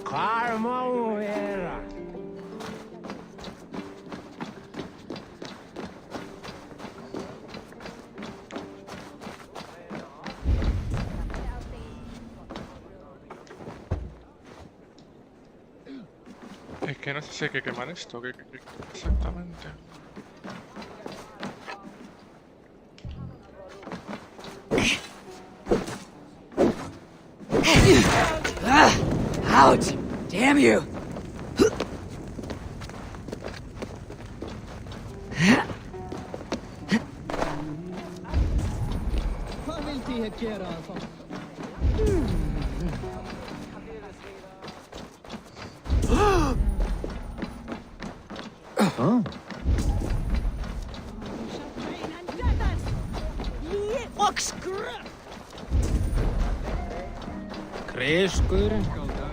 Hvar má vera? Es que no sé si hay que quemar esto, que exactamente. Ouch! Damn you! Oh. Kreskurinn skálda.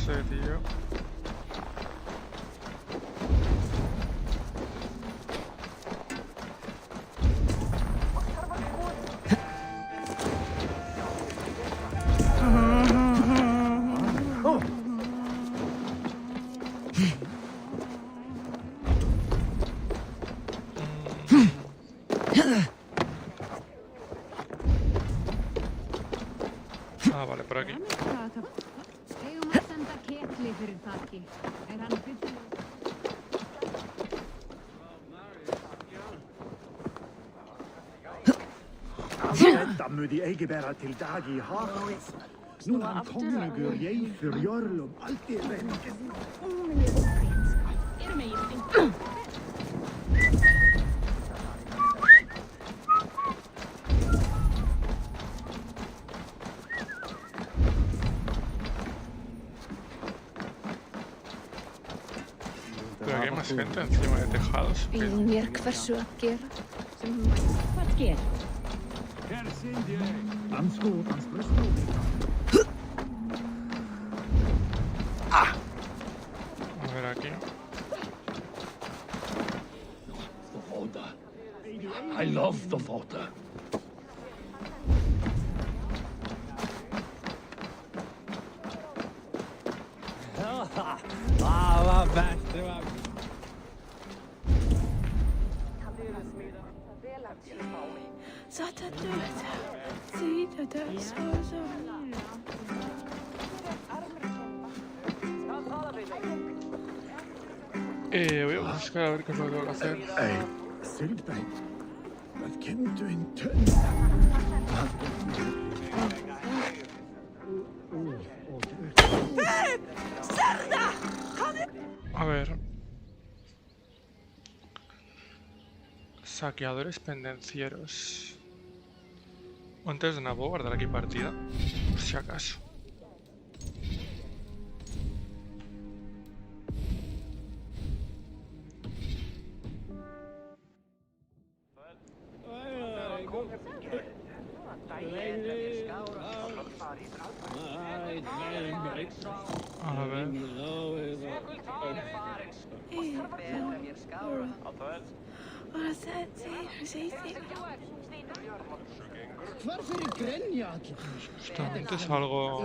sé, tío. Ah, vale, por aquí. Da må de egebæra til dag I har. Nå han kongegur jeg for jørlum alltid venke. Pero aquí hay más gente encima de tejados. A ver aquí. The water. I love the water. Voy a buscar a ver qué es lo que tengo que hacer. Sylbein. Vad kan du inte? A ver. Saqueadores pendencieros. Antes de nada, ¿puedo guardar aquí partida? Por si acaso. A ver. Justamente es algo...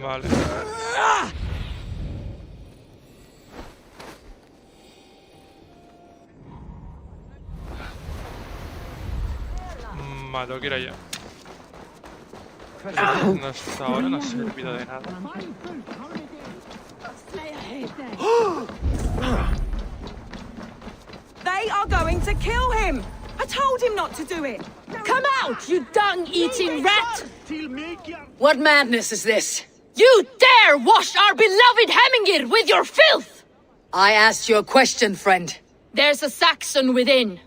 Vale. Vale, tengo que ir allá. Hasta ahora no ha servido de nada. They are going to kill him! I told him not to do it! Come out, you dung-eating rat! What madness is this? You dare wash our beloved Hemingir with your filth! I asked you a question, friend. There's a Saxon within.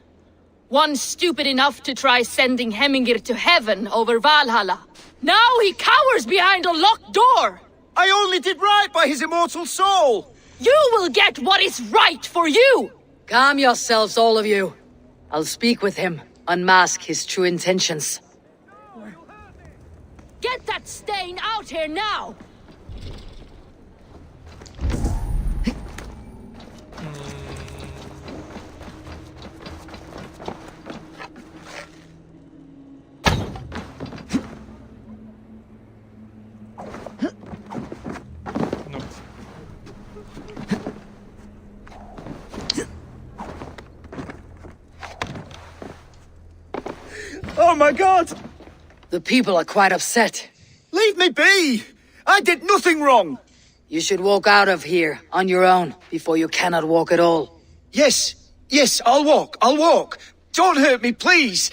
One stupid enough to try sending Hemingir to heaven over Valhalla. Now he cowers behind a locked door! I only did right by his immortal soul! You will get what is right for you! Calm yourselves, all of you. I'll speak with him, unmask his true intentions. Get that stain out here now! Oh my god! The people are quite upset. Leave me be! I did nothing wrong! You should walk out of here on your own before you cannot walk at all. Yes, I'll walk. Don't hurt me, please!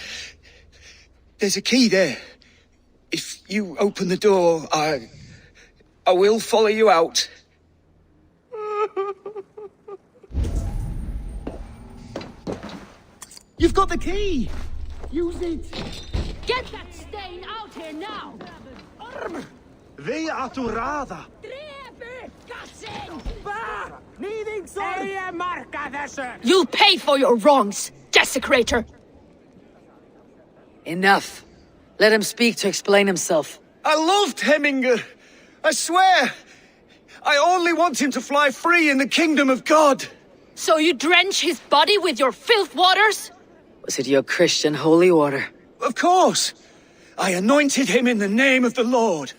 There's a key there. If you open the door, I will follow you out. You've got the key! Use it! Get that stain out here now! Vi aturada. You'll pay for your wrongs, desecrator! Enough. Let him speak to explain himself. I loved Heminger. I swear. I only want him to fly free in the kingdom of God. So you drench his body with your filth waters? Was it your Christian holy water? Of course. I anointed him in the name of the Lord.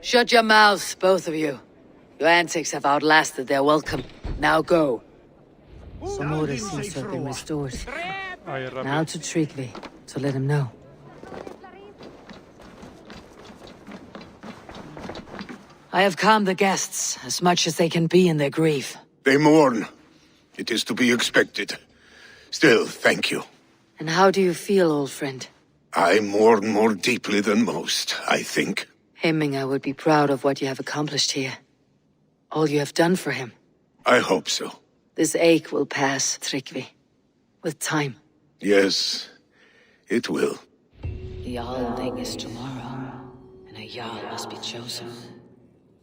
Shut your mouths, both of you. Your antics have outlasted their welcome. Now go. Some order seems to have been restored. Ahí, rápido. Now to Trigvi, to let him know. I have calmed the guests as much as they can be in their grief. They mourn. It is to be expected. Still, thank you. And how do you feel, old friend? I mourn more deeply than most, I think. Hemminger would be proud of what you have accomplished here. All you have done for him. I hope so. This ache will pass, Trygvi. With time. Yes, it will. The Jarl is tomorrow, and a Jarl must be chosen.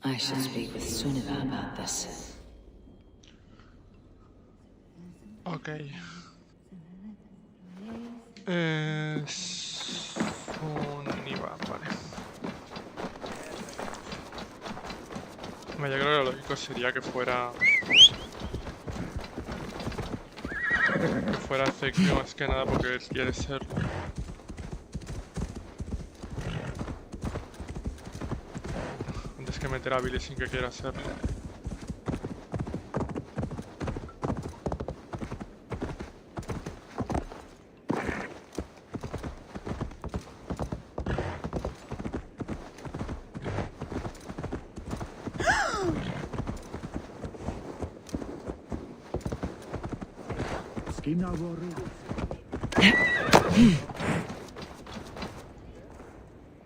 I should speak with Sunniva about this. Ok. Sunniva, vale. Yo creo que lo lógico sería que fuera... Zekio más que nada porque él quiere serlo. Antes que meter a Billy sin que quiera serlo.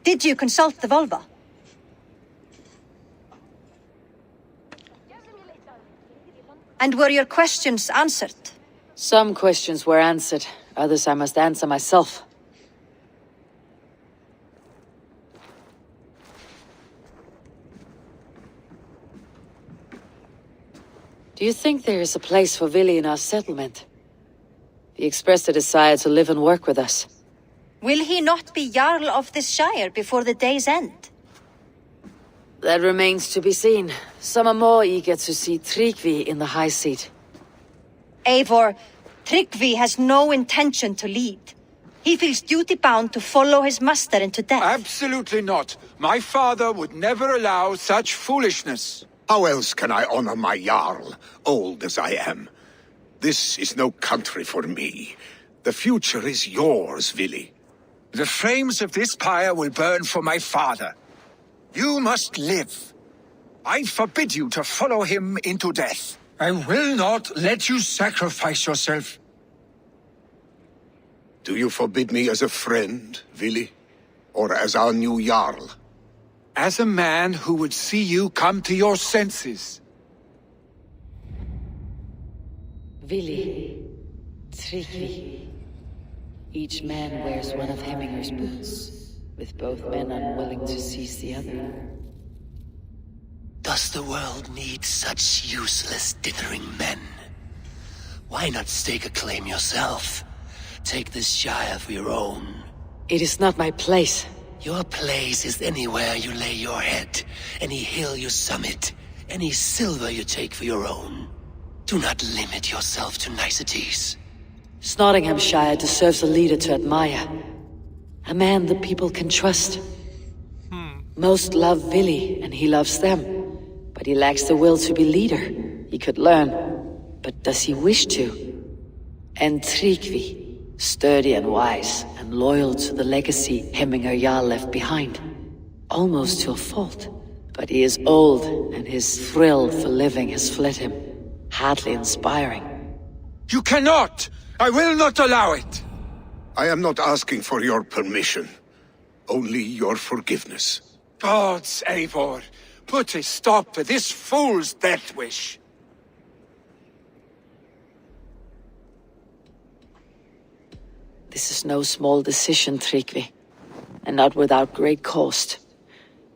Did you consult the vulva? And were your questions answered? Some questions were answered. Others I must answer myself. Do you think there is a place for Vili in our settlement? He expressed a desire to live and work with us. Will he not be Jarl of this shire before the day's end? That remains to be seen. Some are more eager to see Trygvi in the high seat. Eivor, Trygvi has no intention to lead. He feels duty-bound to follow his master into death. Absolutely not. My father would never allow such foolishness. How else can I honor my Jarl, old as I am? This is no country for me. The future is yours, Vili. The flames of this pyre will burn for my father. You must live. I forbid you to follow him into death. I will not let you sacrifice yourself. Do you forbid me as a friend, Vili? Or as our new Jarl? As a man who would see you come to your senses. Vili, Trygvi. Each man wears one of Hemminger's boots, with both men unwilling to seize the other. Does the world need such useless, dithering men? Why not stake a claim yourself? Take this shire for your own. It is not my place. Your place is anywhere you lay your head, any hill you summit, any silver you take for your own. Do not limit yourself to niceties. Nottinghamshire deserves a leader to admire. A man the people can trust. Most love Vili, and he loves them. But he lacks the will to be leader. He could learn. But does he wish to? And Trygvi, sturdy and wise, and loyal to the legacy Hemminger Jarl left behind. Almost to a fault. But he is old, and his thrill for living has fled him. Hardly inspiring. You cannot! I will not allow it! I am not asking for your permission. Only your forgiveness. Gods, Eivor, put a stop to this fool's death wish. This is no small decision, Tryggvi, and not without great cost.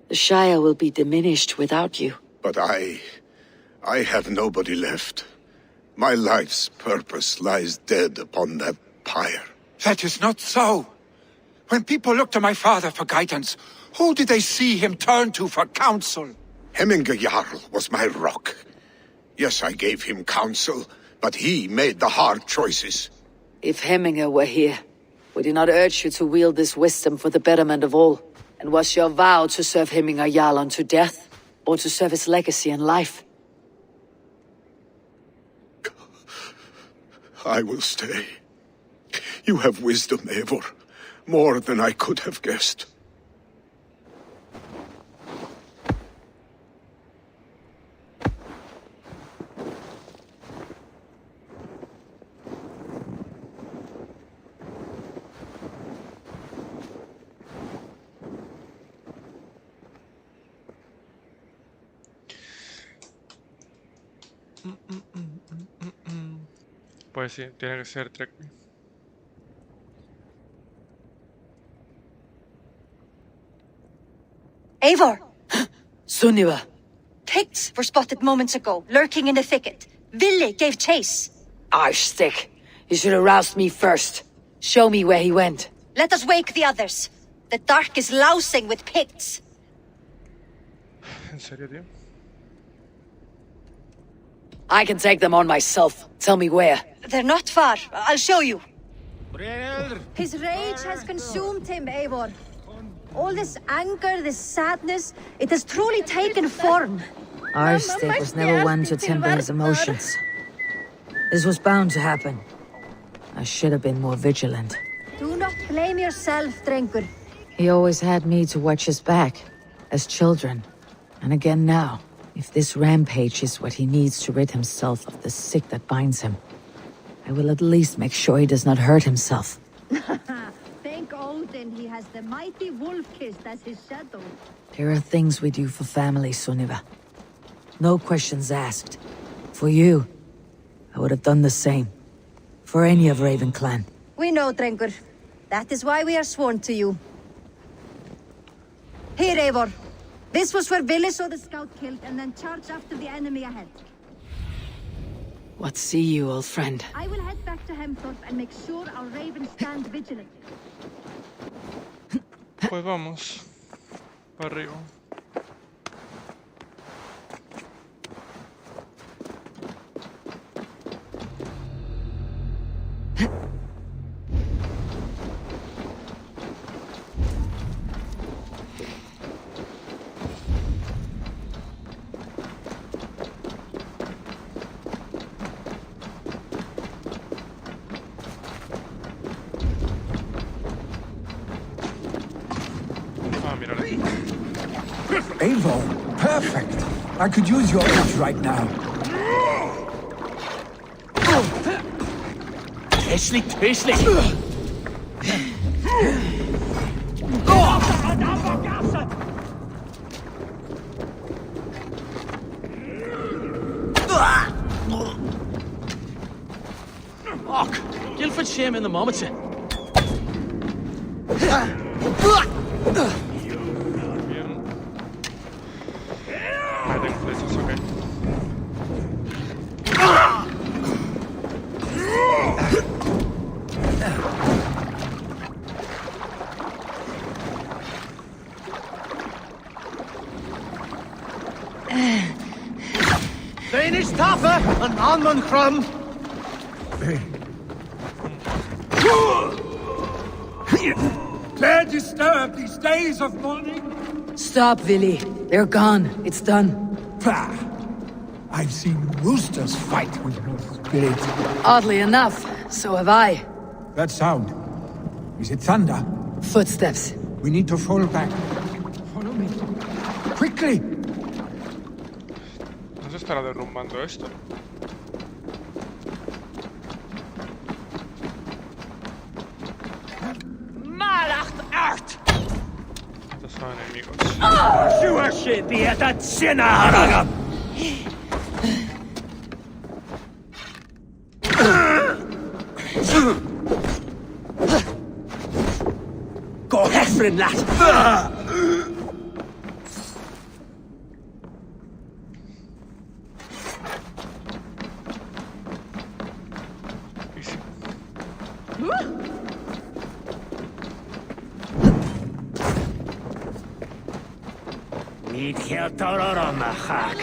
The Shire will be diminished without you. But I have nobody left. My life's purpose lies dead upon that pyre. That is not so. When people look to my father for guidance, who did they see him turn to for counsel? Hemminger Jarl was my rock. Yes, I gave him counsel, but he made the hard choices. If Hemminger were here, would he not urge you to wield this wisdom for the betterment of all? And was your vow to serve Hemminger Jarl unto death, or to serve his legacy in life? I will stay. You have wisdom, Eivor. More than I could have guessed. Pues sí, tiene que ser Tryggvi. Eivor! Sunniva! Picts were spotted moments ago, lurking in the thicket. Vili gave chase. Arstick! You should have roused me first. Show me where he went. Let us wake the others. The dark is lousing with Picts. ¿En serio, tío? I can take them on myself. Tell me where. They're not far. I'll show you. His rage has consumed him, Eivor. All this anger, this sadness, it has truly taken form. Arstick was never one to temper his emotions. This was bound to happen. I should have been more vigilant. Do not blame yourself, Drengur. He always had me to watch his back, as children. And again now, if this rampage is what he needs to rid himself of the sick that binds him, I will at least make sure he does not hurt himself. Thank Odin he has the mighty Wolf-Kissed as his shadow. There are things we do for family, Sunniva. No questions asked. For you, I would have done the same. For any of Raven clan. We know, Drengur. That is why we are sworn to you. Here, Eivor. This was where Vili saw the scout killed and then charged after the enemy ahead. What see you, old friend? I will head back to Hemthorpe and make sure our ravens stand vigilant. Pues vamos. Para arriba. Eivor, perfect. I could use your edge right now. Tödlich! Och, Guildford shame in the moment. Danish Taffer and Almond Crumb! Dare disturb these days of mourning? Stop, Vili. They're gone. It's done. Pah! I've seen roosters fight with no spirit. Oddly enough, so have I. That sound. Is it thunder? Footsteps. We need to fall back. Follow me. Quickly! No se estará derrumbando esto. Malacht Art! Estos son enemigos. Sure be at that sinner! suffering, lad. Need heel toror on the hack.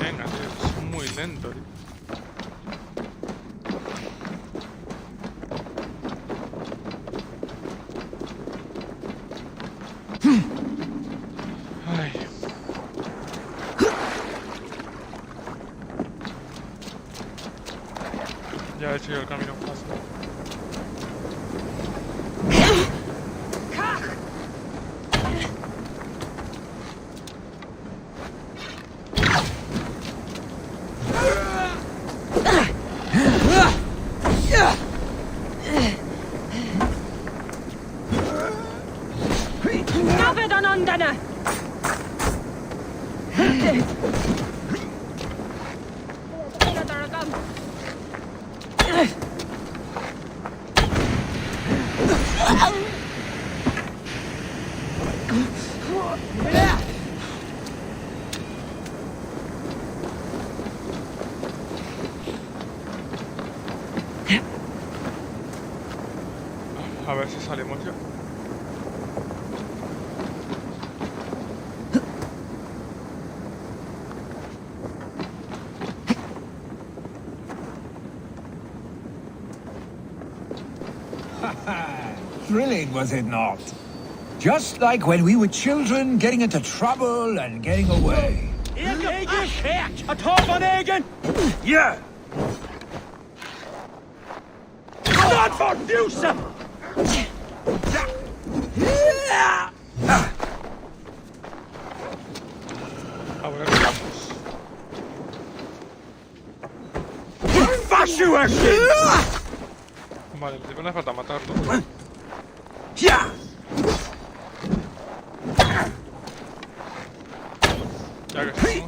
Venga, tío, es muy lento, tío. Ay. Ya he hecho yo el camino fácil. A ver si salimos ya. Thrilling, was it not? Just like when we were children, getting into trouble and getting away. A top on Egan! Yeah! Not for you, sir! Vale, me hace falta matarlo. Ya que estamos.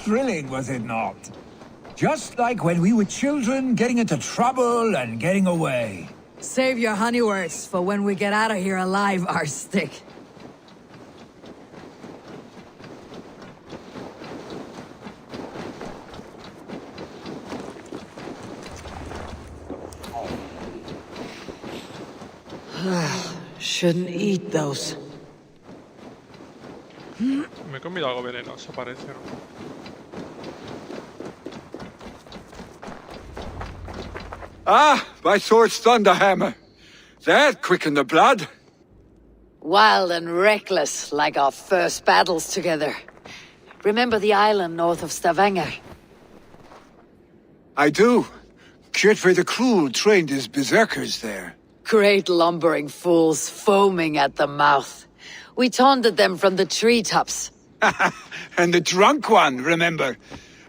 Thrilling, was it not? Just like when we were children, getting into trouble and getting away. Save your honeyworks for when we get out of here alive, Arstick. Shouldn't eat those. Me he comido algo venenoso, parece, ¿no? Ah, my sword's thunderhammer. That quickened the blood. Wild and reckless, like our first battles together. Remember the island north of Stavanger? I do. Kjotve the Cruel trained his berserkers there. Great lumbering fools, foaming at the mouth. We taunted them from the treetops. And the drunk one, remember?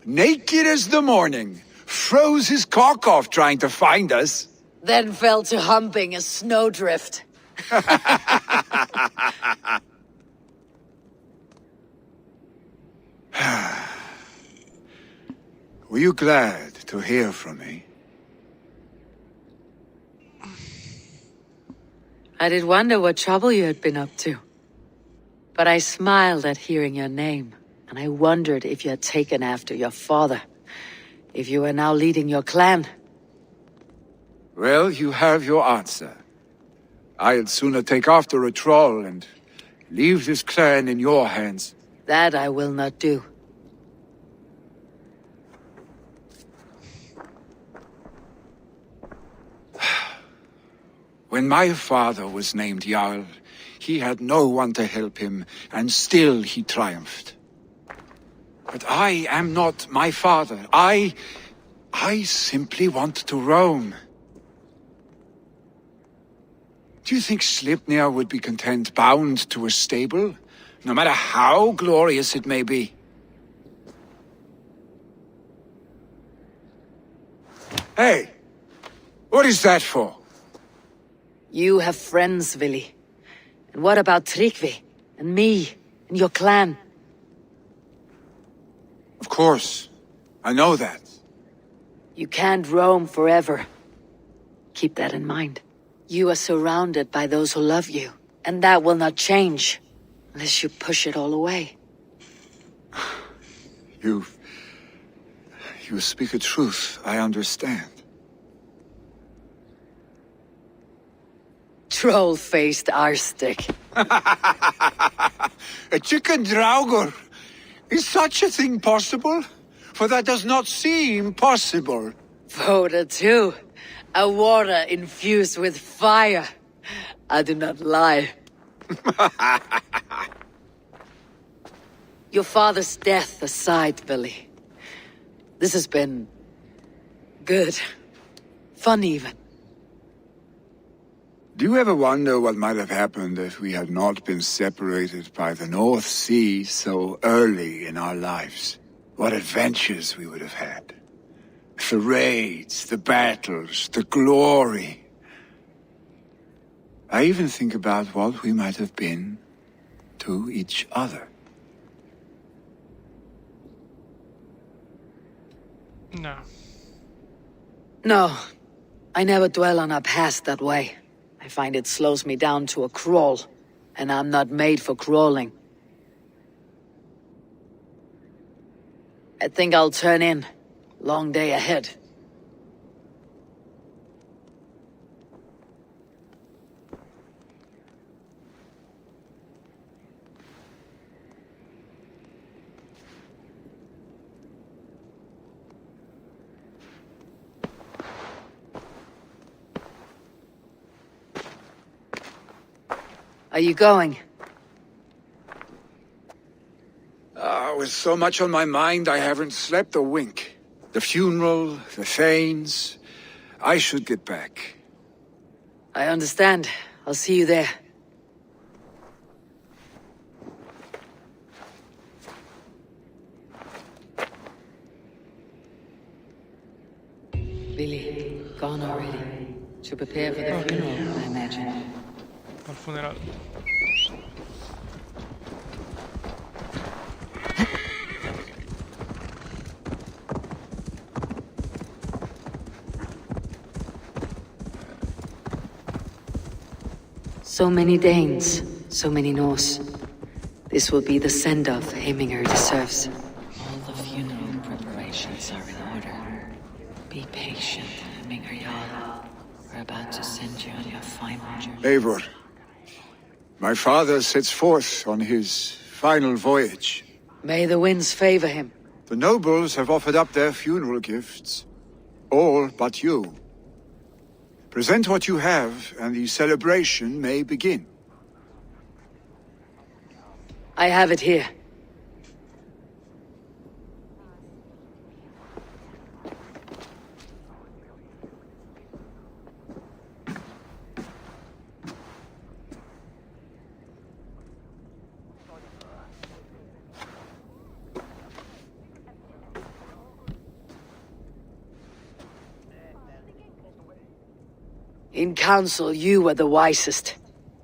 Naked as the morning. Froze his cock off trying to find us. Then fell to humping a snowdrift. Were you glad to hear from me? I did wonder what trouble you had been up to. But I smiled at hearing your name, and I wondered if you had taken after your father. If you were now leading your clan. Well, you have your answer. I'd sooner take after a troll and leave this clan in your hands. That I will not do. When my father was named Jarl, he had no one to help him, and still he triumphed. But I am not my father. I simply want to roam. Do you think Sleipnir would be content bound to a stable, no matter how glorious it may be? Hey! What is that for? You have friends, Vili. And what about Tryggvi, and me, and your clan? Of course. I know that. You can't roam forever. Keep that in mind. You are surrounded by those who love you, and that will not change unless you push it all away. You speak a truth, I understand. Troll-faced arstick. A chicken draugr! Is such a thing possible? For that does not seem possible. Voda too. A water infused with fire. I do not lie. Your father's death aside, Billy. This has been... good. Fun even. Do you ever wonder what might have happened if we had not been separated by the North Sea so early in our lives? What adventures we would have had. The raids, the battles, the glory. I even think about what we might have been to each other. No. No. I never dwell on our past that way. I find it slows me down to a crawl, and I'm not made for crawling. I think I'll turn in. Long day ahead. Are you going? With so much on my mind, I haven't slept a wink. The funeral, the Thanes. I should get back. I understand. I'll see you there. Billy, gone already. To prepare for the funeral, I imagine. Al funeral. So many Danes, so many Norse. This will be the send-off Heimir deserves. All the funeral preparations are in order. Be patient, Heimir Jarl. We're about to send you on your final journey. Eivor, my father sets forth on his final voyage. May the winds favor him. The nobles have offered up their funeral gifts. All but you. Present what you have, and the celebration may begin. I have it here. In council, you were the wisest.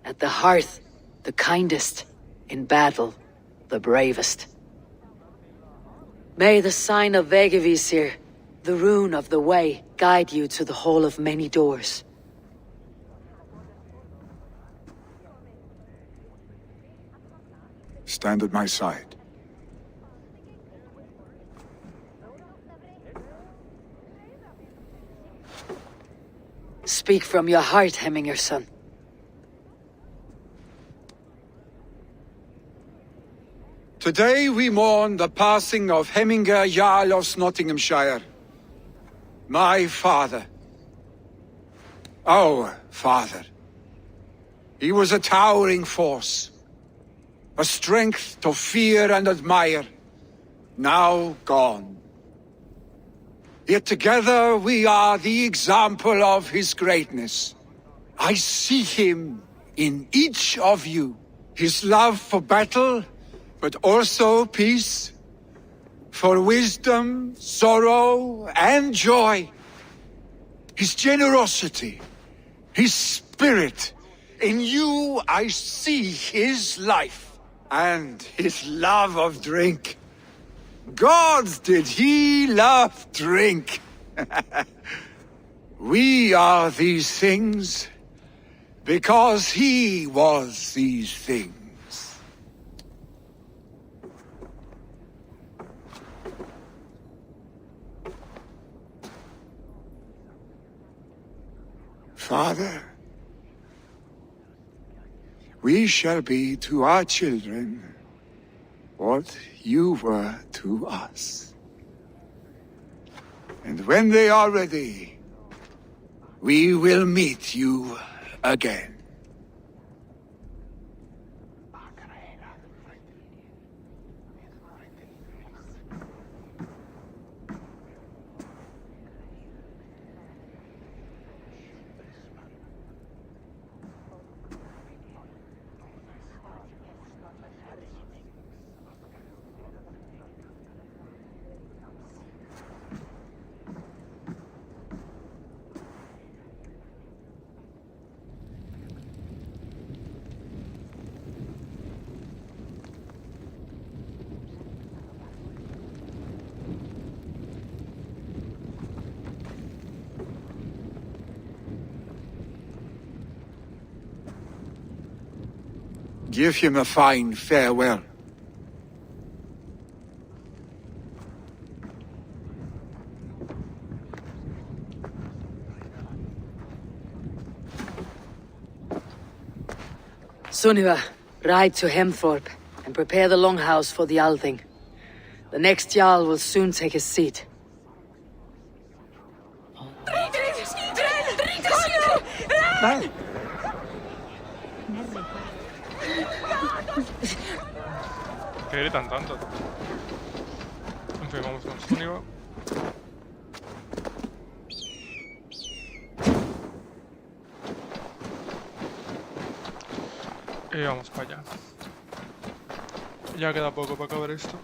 At the hearth, the kindest. In battle, the bravest. May the sign of Vegevisir, the rune of the way, guide you to the hall of many doors. Stand at my side. Speak from your heart, Heimir, son. Today we mourn the passing of Hemminger Jarl of Nottinghamshire. My father. Our father. He was a towering force. A strength to fear and admire. Now gone. Yet together we are the example of his greatness. I see him in each of you. His love for battle, but also peace. For wisdom, sorrow, and joy. His generosity, his spirit. In you I see his life, and his love of drink. Gods, did he love drink! We are these things because he was these things. Father, we shall be to our children what you were to us. And when they are ready, we will meet you again. Give him a fine farewell. Sunniva, ride to Hemthorpe and prepare the longhouse for the Althing. The next Jarl will soon take his seat. ¿Qué gritan tanto? En fin, vamos con Sunniva. Y vamos para allá. Ya queda poco para acabar esto.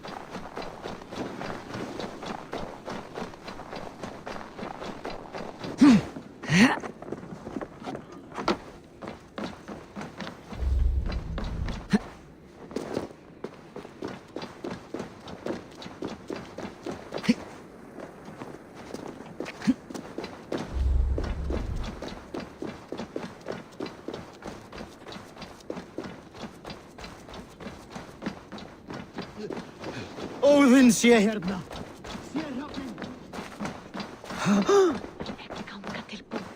Odin sé hérna.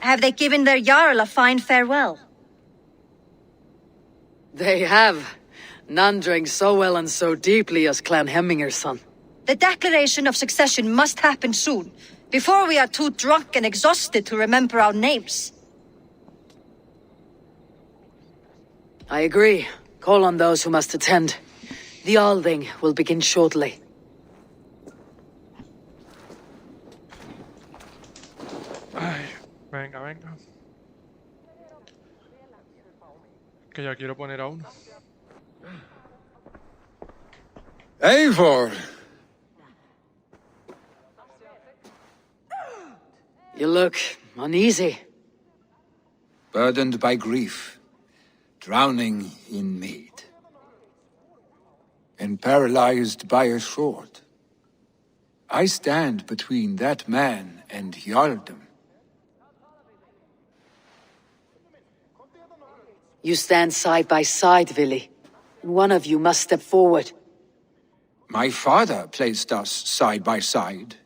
Have they given their Jarl a fine farewell? They have. None drank so well and so deeply as Clan Hemminger's son. The declaration of succession must happen soon, before we are too drunk and exhausted to remember our names. I agree. Call on those who must attend. The Althing will begin shortly. Ay, venga, venga. Que ya quiero poner a uno. Eivor! You look uneasy. Burdened by grief, drowning in mead, and paralyzed by a sword. I stand between that man and Jarldom. You stand side by side, Vili. One of you must step forward. My father placed us side by side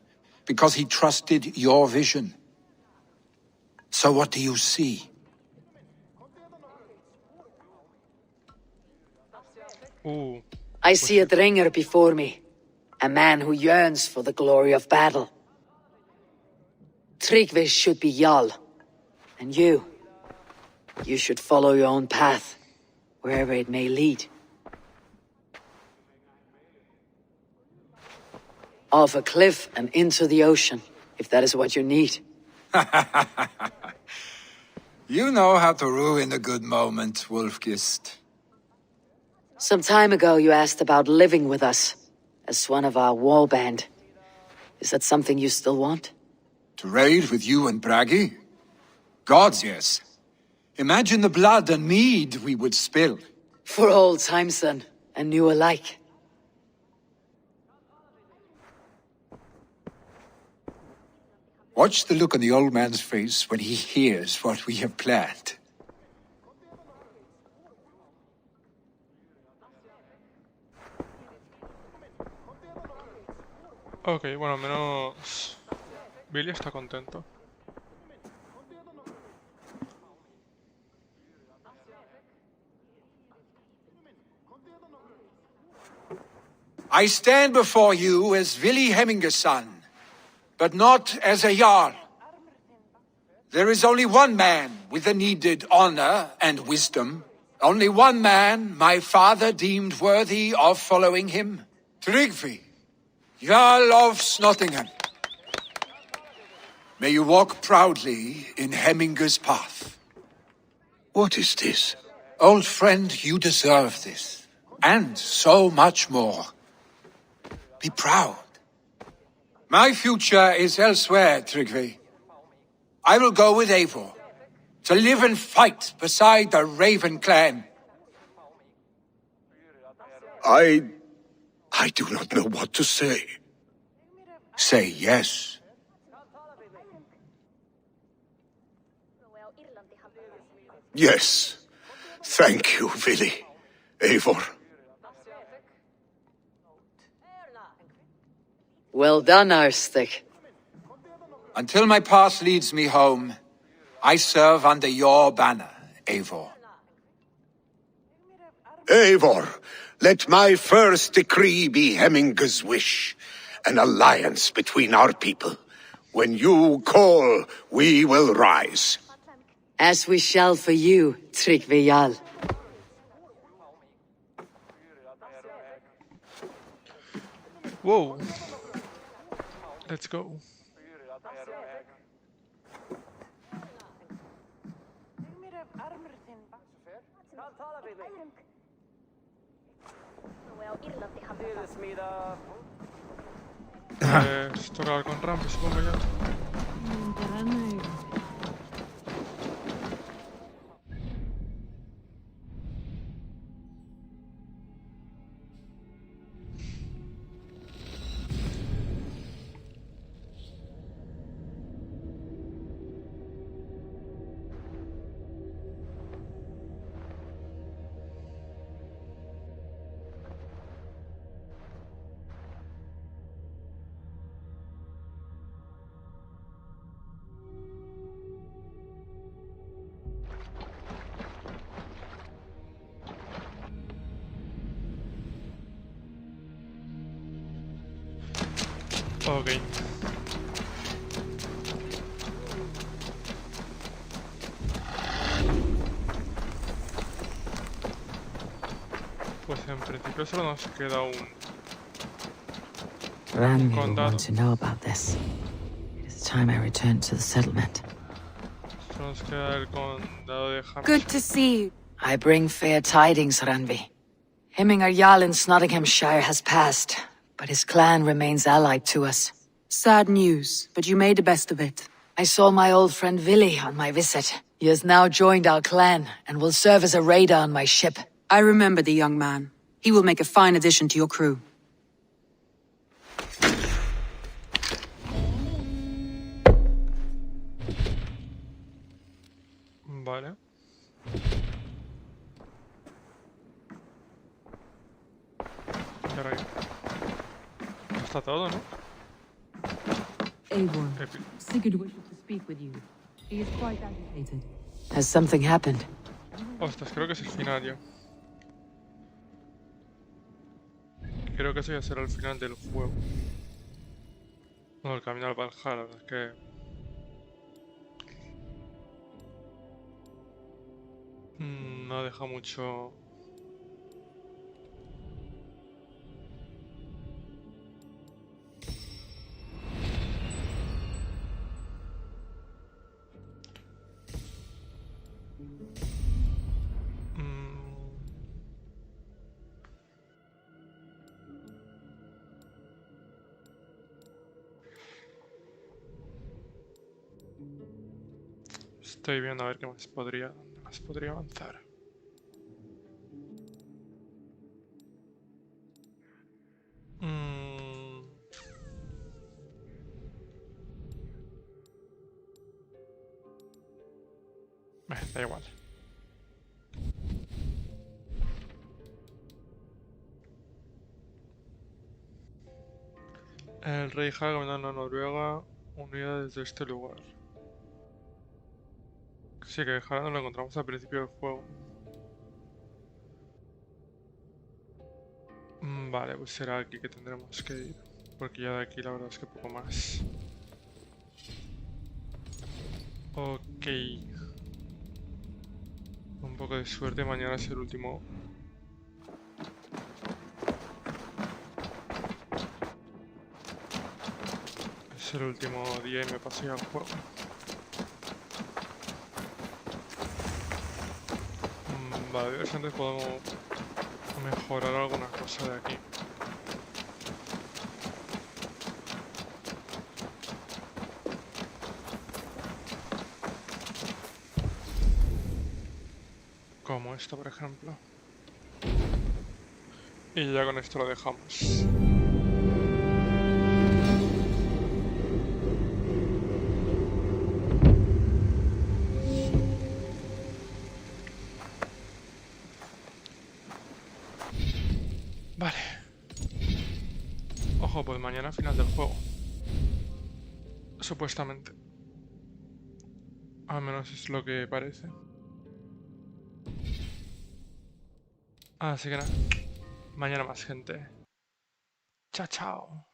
because he trusted your vision. So what do you see? I see a Dringer before me. A man who yearns for the glory of battle. Tryggvi should be Jarl. And you should follow your own path, wherever it may lead. Off a cliff and into the ocean, if that is what you need. You know how to ruin a good moment, Wolfgist. Some time ago you asked about living with us, as one of our war band. Is that something you still want? To raid with you and Bragi? Gods, yes. Imagine the blood and mead we would spill. For old times then, and new alike. Watch the look on the old man's face when he hears what we have planned. Ok, bueno, al menos Billy está contento. I stand before you as Vili Hemminger's son, but not as a Jarl. There is only one man with the needed honor and wisdom. Only one man my father deemed worthy of following him. Tryggvi, Jarl of Nottingham. May you walk proudly in Hemminger's path. What is this? Old friend, you deserve this. And so much more. Be proud. My future is elsewhere, Tryggvi. I will go with Eivor, to live and fight beside the Raven clan. I do not know what to say. Say yes. Yes. Thank you, Vili. Eivor. Well done, Arstic. Until my path leads me home, I serve under your banner, Eivor. Eivor, let my first decree be Hemminger's wish. An alliance between our people. When you call, we will rise. As we shall for you, Tryggvi Jarl. Whoa. Let's go. Tocar con Ramp, supongo yo. Ok. Pues en principio solo nos queda un Ran will condado. want to know about this. It is time I return to the settlement. Solo nos queda el condado de Hampshire. Good to see you. I bring fair tidings, Ranvi. Hemminger Jarl in Nottinghamshire has passed, but his clan remains allied to us. Sad news, but you made the best of it. I saw my old friend Vili on my visit. He has now joined our clan and will serve as a raider on my ship. I remember the young man. He will make a fine addition to your crew. Vale. Caray. Está todo, ¿no? Eivor, Sigurd wishes to speak with you. He is quite agitated. Has something happened? Ostras, creo que es el final ya. creo que eso ya será el final del juego. Bueno, el camino al Valhalla, la verdad es que... no deja mucho... Estoy viendo a ver qué más podría, dónde más podría avanzar. Da igual. El rey Harald gobernando Noruega unida desde este lugar. Sí, que Harald lo encontramos al principio del juego. Vale, pues será aquí que tendremos que ir. Porque ya de aquí la verdad es que poco más. Ok. Un poco de suerte, mañana es el último. Es el último día y me pasé ya al juego. Vale, a ver si antes podemos mejorar alguna cosa de aquí. Como esto, por ejemplo. Y ya con esto lo dejamos. Vale. Ojo, pues mañana final del juego. Supuestamente. Al menos es lo que parece. Así que nada. Mañana más, gente. Chao, chao.